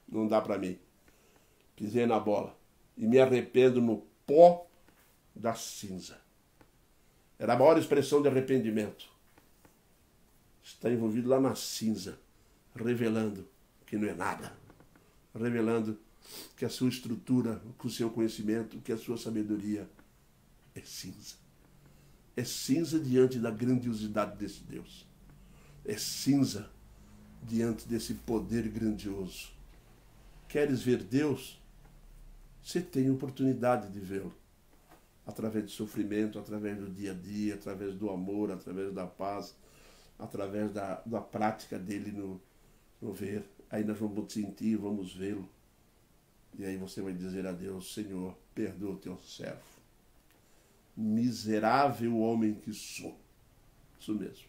Não dá para mim. Pisei na bola. E me arrependo no pó da cinza. Era a maior expressão de arrependimento. Está envolvido lá na cinza, revelando que não é nada. Revelando que a sua estrutura, que o seu conhecimento, que a sua sabedoria é cinza. É cinza diante da grandiosidade desse Deus. É cinza diante desse poder grandioso. Queres ver Deus? Você tem oportunidade de vê-lo. Através do sofrimento, através do dia a dia, através do amor, através da paz, através da prática dele no ver. Aí nós vamos sentir, vamos vê-lo. E aí você vai dizer a Deus, Senhor, perdoa o teu servo. Miserável homem que sou. Isso mesmo.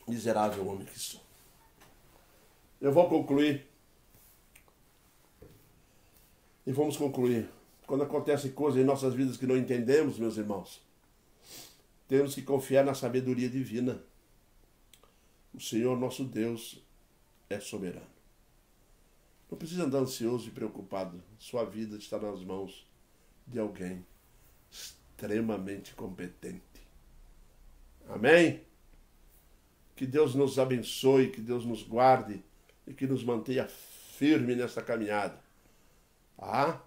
Miserável homem que sou. Eu vou concluir. E vamos concluir. Quando acontecem coisas em nossas vidas que não entendemos, meus irmãos, temos que confiar na sabedoria divina. O Senhor nosso Deus é soberano. Não precisa andar ansioso e preocupado. Sua vida está nas mãos de alguém extremamente competente. Amém? Que Deus nos abençoe, que Deus nos guarde e que nos mantenha firme nessa caminhada. Tá?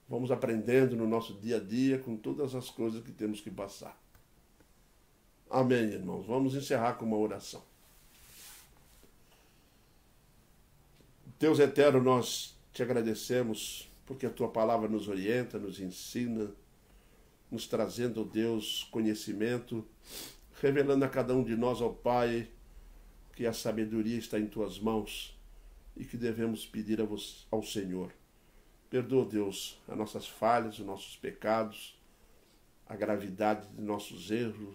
Vamos aprendendo no nosso dia a dia com todas as coisas que temos que passar. Amém, irmãos. Vamos encerrar com uma oração. Deus eterno, nós te agradecemos porque a tua palavra nos orienta, nos ensina, nos trazendo, Deus, conhecimento, revelando a cada um de nós, ó Pai, que a sabedoria está em tuas mãos e que devemos pedir ao Senhor. Perdoa, Deus, as nossas falhas, os nossos pecados, a gravidade de nossos erros.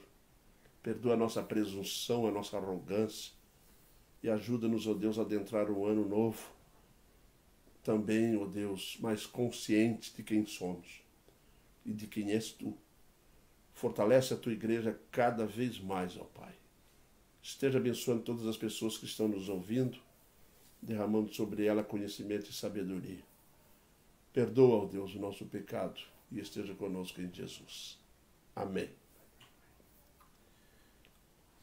Perdoa a nossa presunção, a nossa arrogância. E ajuda-nos, ó Deus, a adentrar um ano novo. Também, ó Deus, mais consciente de quem somos e de quem és tu. Fortalece a tua igreja cada vez mais, ó Pai. Esteja abençoando todas as pessoas que estão nos ouvindo, derramando sobre ela conhecimento e sabedoria. Perdoa, ó Deus, o nosso pecado e esteja conosco em Jesus. Amém.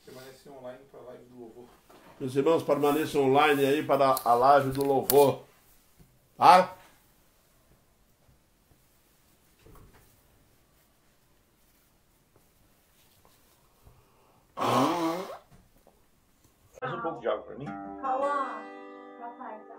Permanecer online para a live do louvor. Meus irmãos, permaneçam online aí para a live do louvor. Tá? Mais um pouco de água para mim. Calma, papai, tá?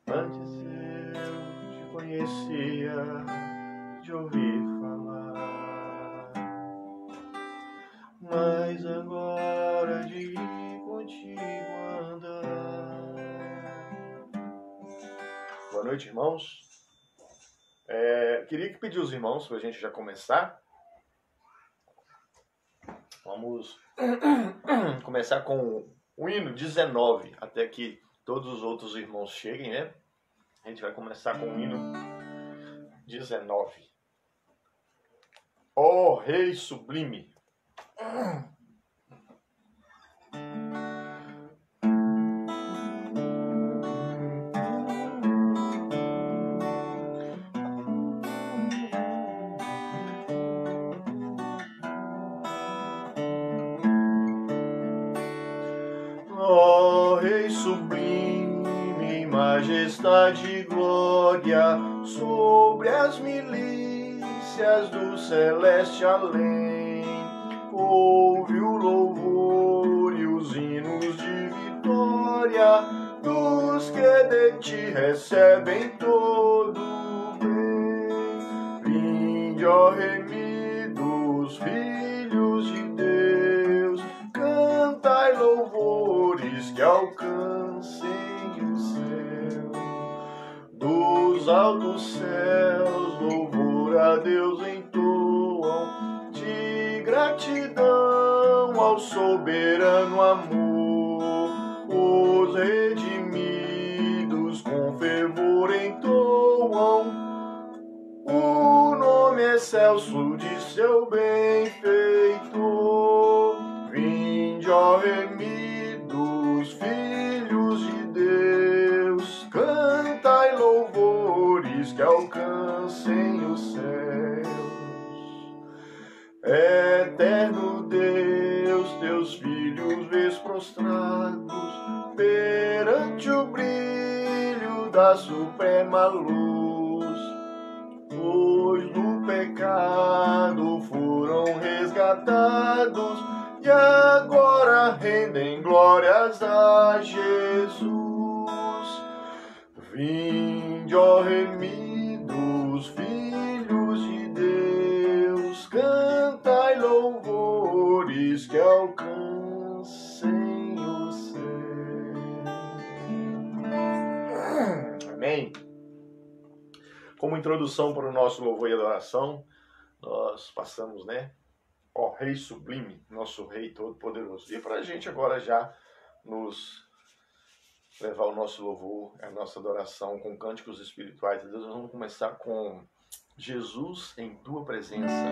Antes eu te conhecia, de ouvir falar, mas agora de ir contigo andar. Boa noite, irmãos. Queria pedir os irmãos para a gente já começar. Vamos começar com o hino 19, até que todos os outros irmãos cheguem, né? A gente vai começar com o hino 19. Ó Rei Sublime. Ó Rei sublime, em majestade e glória, sobre as milícias do celeste além, ouve o louvor e os hinos de vitória dos que de ti recebem todo bem. Vinde, ó remidos filhos de Deus, cantai louvores que alcancem o céu. Dos altos céus, louvor a Deus entoam, de gratidão ao soberano amor. Os redimidos com fervor entoam o nome excelso de seu benfeitor. Vinde, ó remidos filhos de Deus, cantai louvores que alcancem os céus. Eterno Deus, teus filhos vês prostrados perante o brilho da suprema luz, pois do pecado foram resgatados e agora rendem glórias a Jesus. Vinde, ó remidos filhos de Deus, cantai louvores que alcancem o céu. Como introdução para o nosso louvor e adoração, nós passamos, ó Rei Sublime, nosso Rei Todo-Poderoso. E para a gente agora já nos levar o nosso louvor, a nossa adoração com cânticos espirituais de Deus, nós vamos começar com Jesus em Tua Presença.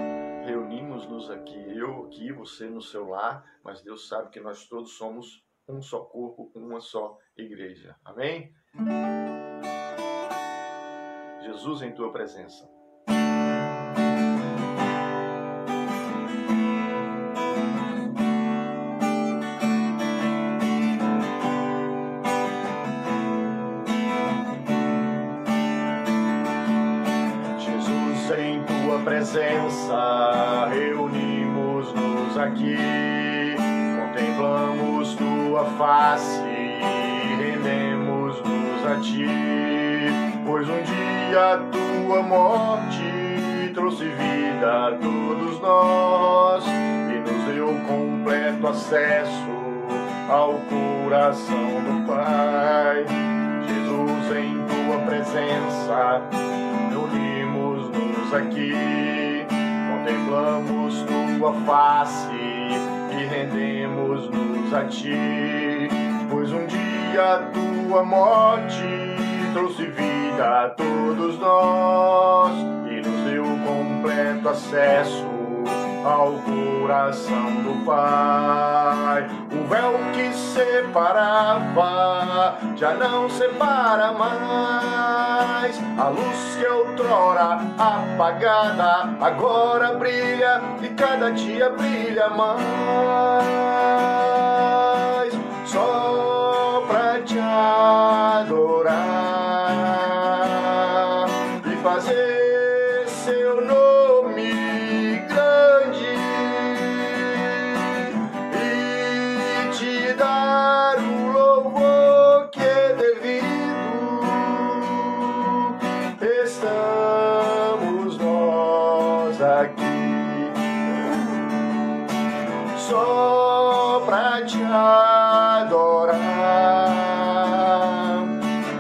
Reunimos-nos aqui, eu aqui, você no seu lar, mas Deus sabe que nós todos somos um só corpo, uma só igreja. Amém? Jesus em Tua Presença. Presença, reunimos-nos aqui, contemplamos Tua face, rendemos-nos a Ti, pois um dia Tua morte trouxe vida a todos nós e nos deu completo acesso ao coração do Pai. Jesus, em Tua presença, reunimos-nos aqui, contemplamos Tua face e rendemos-nos a Ti, pois um dia Tua morte trouxe vida a todos nós e nos deu completo acesso ao coração do Pai. O véu que separava já não separa mais. A luz que outrora apagada agora brilha e cada dia brilha mais. Só pra Te adorar e fazer Seu nome grande e Te dar o louvor que é devido. Estamos nós aqui só pra Te adorar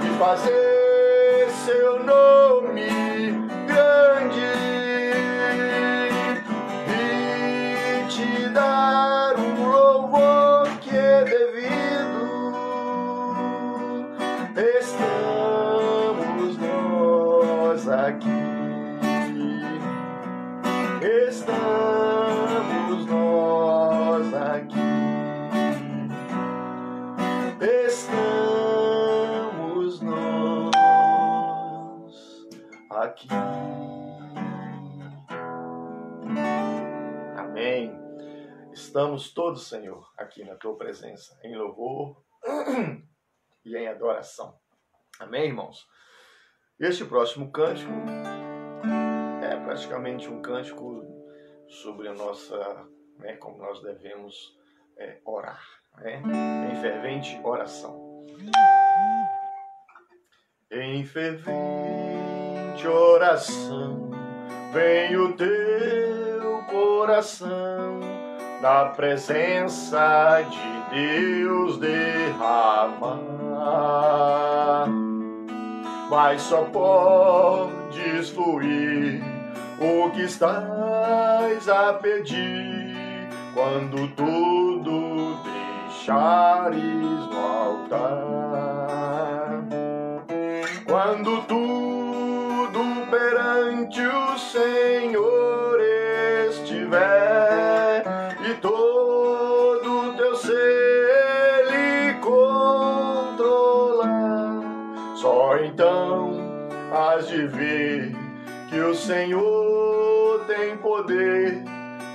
e fazer Seu nome grande e Te dar um louvor que é devido. Estamos nós aqui, estamos nós aqui, estamos nós aqui. Amém. Estamos todos, Senhor, aqui na Tua presença, em louvor e em adoração. Amém, irmãos? Este próximo cântico é praticamente um cântico sobre a nossa, como nós devemos orar, em fervente oração. Em fervente oração, vem o teu coração, na presença de Deus derramar. Mas só podes fluir o que estás a pedir quando tudo deixares no altar. Quando tudo perante o Senhor estiver e todo teu ser Ele controlar, só então hás de ver que o Senhor tem poder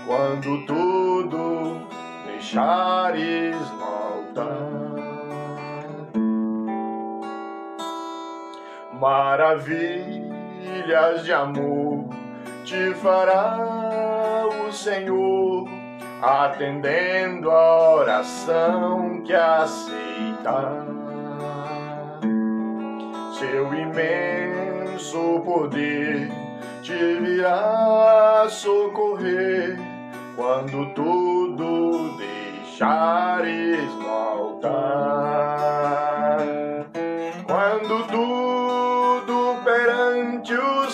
quando tudo deixares no altar. Maravilhas de amor te fará o Senhor, atendendo a oração que aceitar. Seu imenso poder te virá socorrer quando tudo deixares no altar. Quando tudo perante o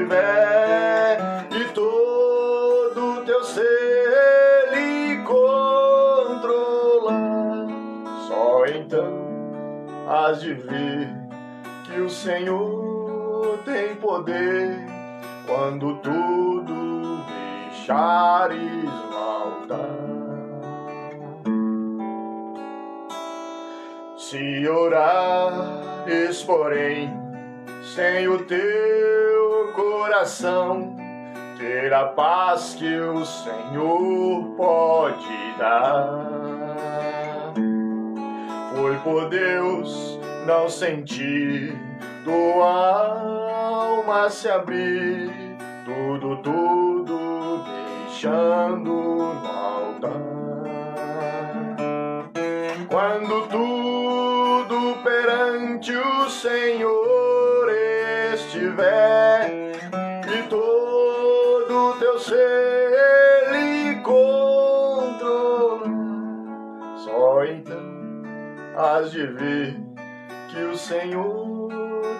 estiver e todo teu ser lhe controlar, só então hás de ver que o Senhor tem poder quando tudo deixares faltar. Se orares, porém, sem o teu coração, ter a paz que o Senhor pode dar. Foi por Deus não sentir tua alma se abrir, tudo deixando no altar. Quando tudo perante o Senhor estiver e todo teu ser lhe controlar, só então hás de ver que o Senhor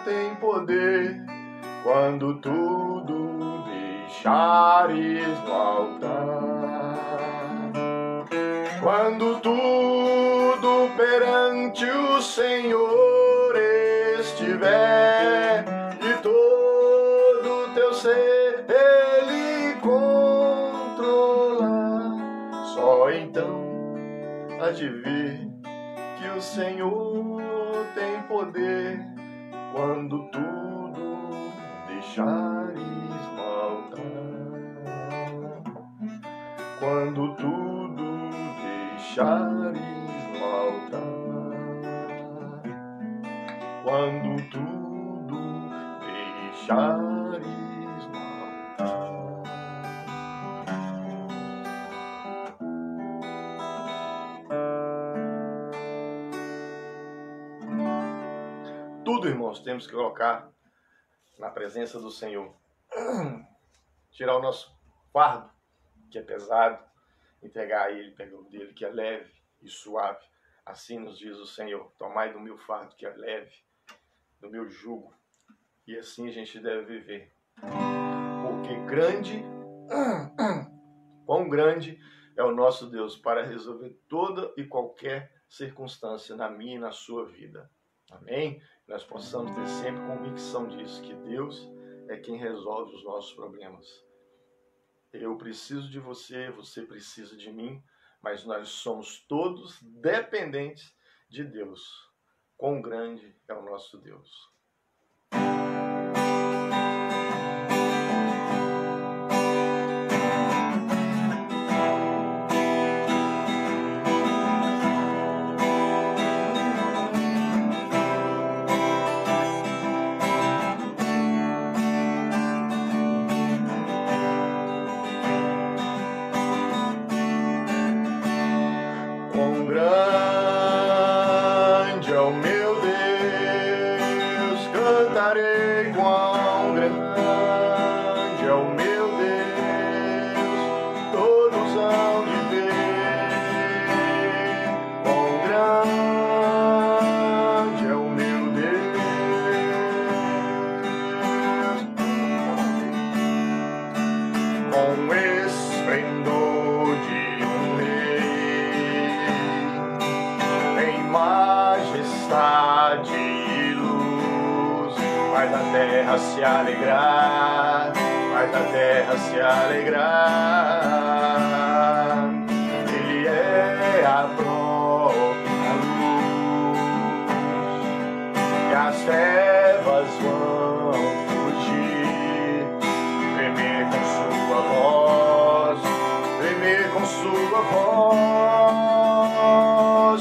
tem poder quando tudo deixares no altar. Quando tudo perante o Senhor estiver e todo teu ser Ele controlar, só então hás de ver que o Senhor tem poder quando tudo deixares no altar. Quando tudo deixares no altar. Quando tudo deixares no altar. Tudo, irmãos, temos que colocar na presença do Senhor. Tirar o nosso fardo, que é pesado, entregar a Ele, pegar o dele, que é leve e suave. Assim nos diz o Senhor: tomai do meu fardo, que é leve, do meu jugo. E assim a gente deve viver. Porque quão grande é o nosso Deus para resolver toda e qualquer circunstância na minha e na sua vida. Amém? Nós possamos ter sempre convicção disso, que Deus é quem resolve os nossos problemas. Eu preciso de você, você precisa de mim, mas nós somos todos dependentes de Deus. Quão grande é o nosso Deus. Se alegrar, faz a terra se alegrar. Ele é a própria luz, e as trevas vão fugir. Tremer com sua voz, tremer com sua voz.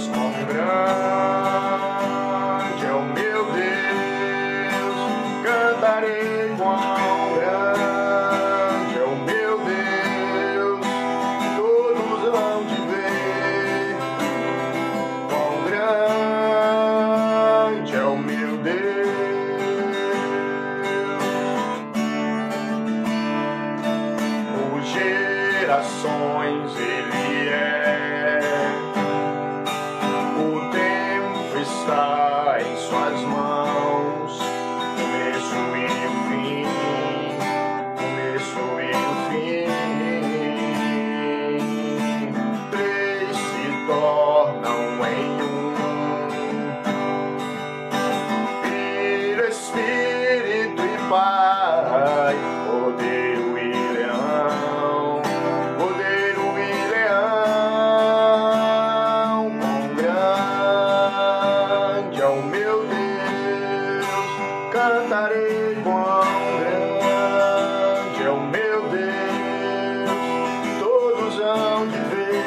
Quão grande é o meu Deus, cantarei quão grande é o meu Deus, todos hão de ver. Quão grande é o meu Deus. Por gerações Ele é, o tempo está em suas mãos, começo e o fim cantarei quão grande é o meu Deus, todos hão de ver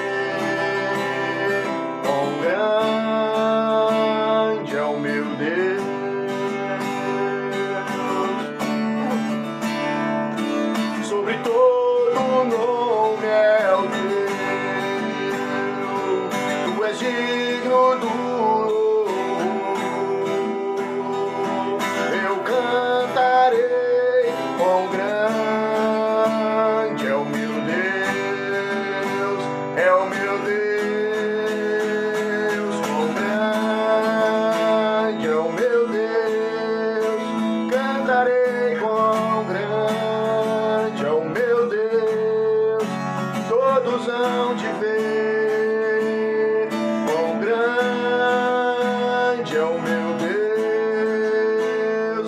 quão grande é o meu Deus. Sobre todo nome é o teu, tu és digno do louvor. Eu cantarei quão grande é o meu Deus, é o meu Deus, quão grande é o meu Deus. Cantarei quão grande é o meu Deus, todos hão de ver quão grande é o meu Deus,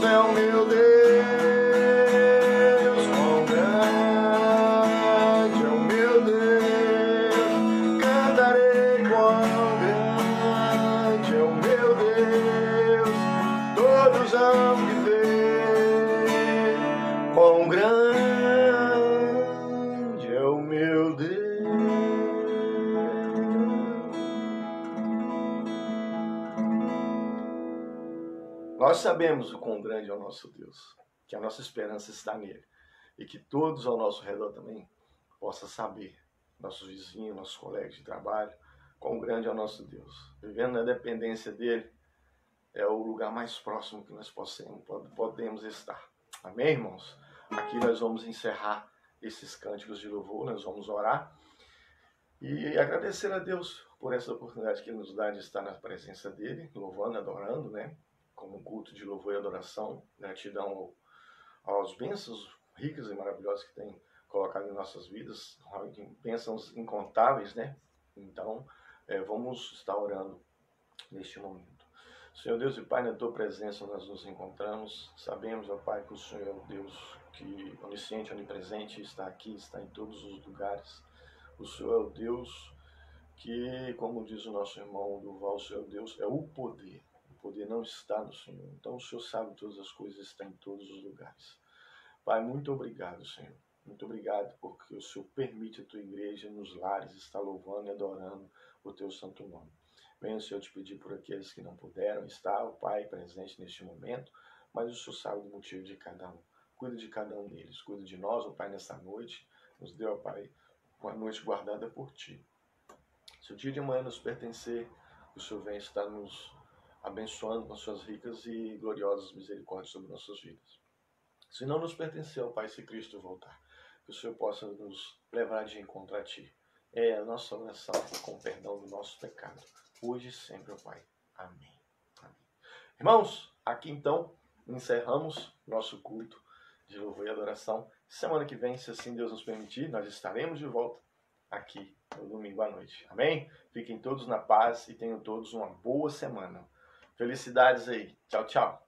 é o meu Deus, quão grande é o meu Deus. Cantarei quão grande é o meu Deus, todos hão de ver quão grande é o meu Deus. Nós sabemos o quão grande é o nosso Deus, que a nossa esperança está nele e que todos ao nosso redor também possam saber, nossos vizinhos, nossos colegas de trabalho, quão grande é o nosso Deus. Vivendo na dependência dele é o lugar mais próximo que nós podemos estar. Amém, irmãos? Aqui nós vamos encerrar esses cânticos de louvor, nós vamos orar e agradecer a Deus por essa oportunidade que Ele nos dá de estar na presença dEle, louvando, adorando, né? Como um culto de louvor e adoração, gratidão aos bênçãos ricas e maravilhosas que tem colocado em nossas vidas, bênçãos incontáveis, né? Então, vamos estar orando neste momento. Senhor Deus e Pai, na Tua presença nós nos encontramos. Sabemos, ó Pai, que o Senhor é o Deus que onisciente, onipresente, está aqui, está em todos os lugares. O Senhor é o Deus que, como diz o nosso irmão Duval, o Senhor é o Deus, é o poder. O poder não está no Senhor. Então o Senhor sabe todas as coisas, está em todos os lugares. Pai, muito obrigado, Senhor. Muito obrigado porque o Senhor permite a Tua igreja nos lares estar louvando e adorando o Teu santo nome. Venho, Senhor, te pedir por aqueles que não puderam estar, o Pai, presente neste momento, mas o Senhor sabe do motivo de cada um. Cuida de cada um deles, cuida de nós, ó Pai, nessa noite. Nos dê, ó Pai, uma noite guardada por Ti. Se o dia de amanhã nos pertencer, o Senhor venha estar nos abençoando com suas ricas e gloriosas misericórdias sobre nossas vidas. Se não nos pertencer, ó Pai, se Cristo voltar, que o Senhor possa nos levar de encontro a Ti. É a nossa oração com o perdão do nosso pecado, hoje e sempre, ó Pai. Amém. Amém. Irmãos, aqui então encerramos nosso culto de louvor e adoração. Semana que vem, se assim Deus nos permitir, nós estaremos de volta aqui no domingo à noite. Amém? Fiquem todos na paz e tenham todos uma boa semana. Felicidades aí. Tchau, tchau.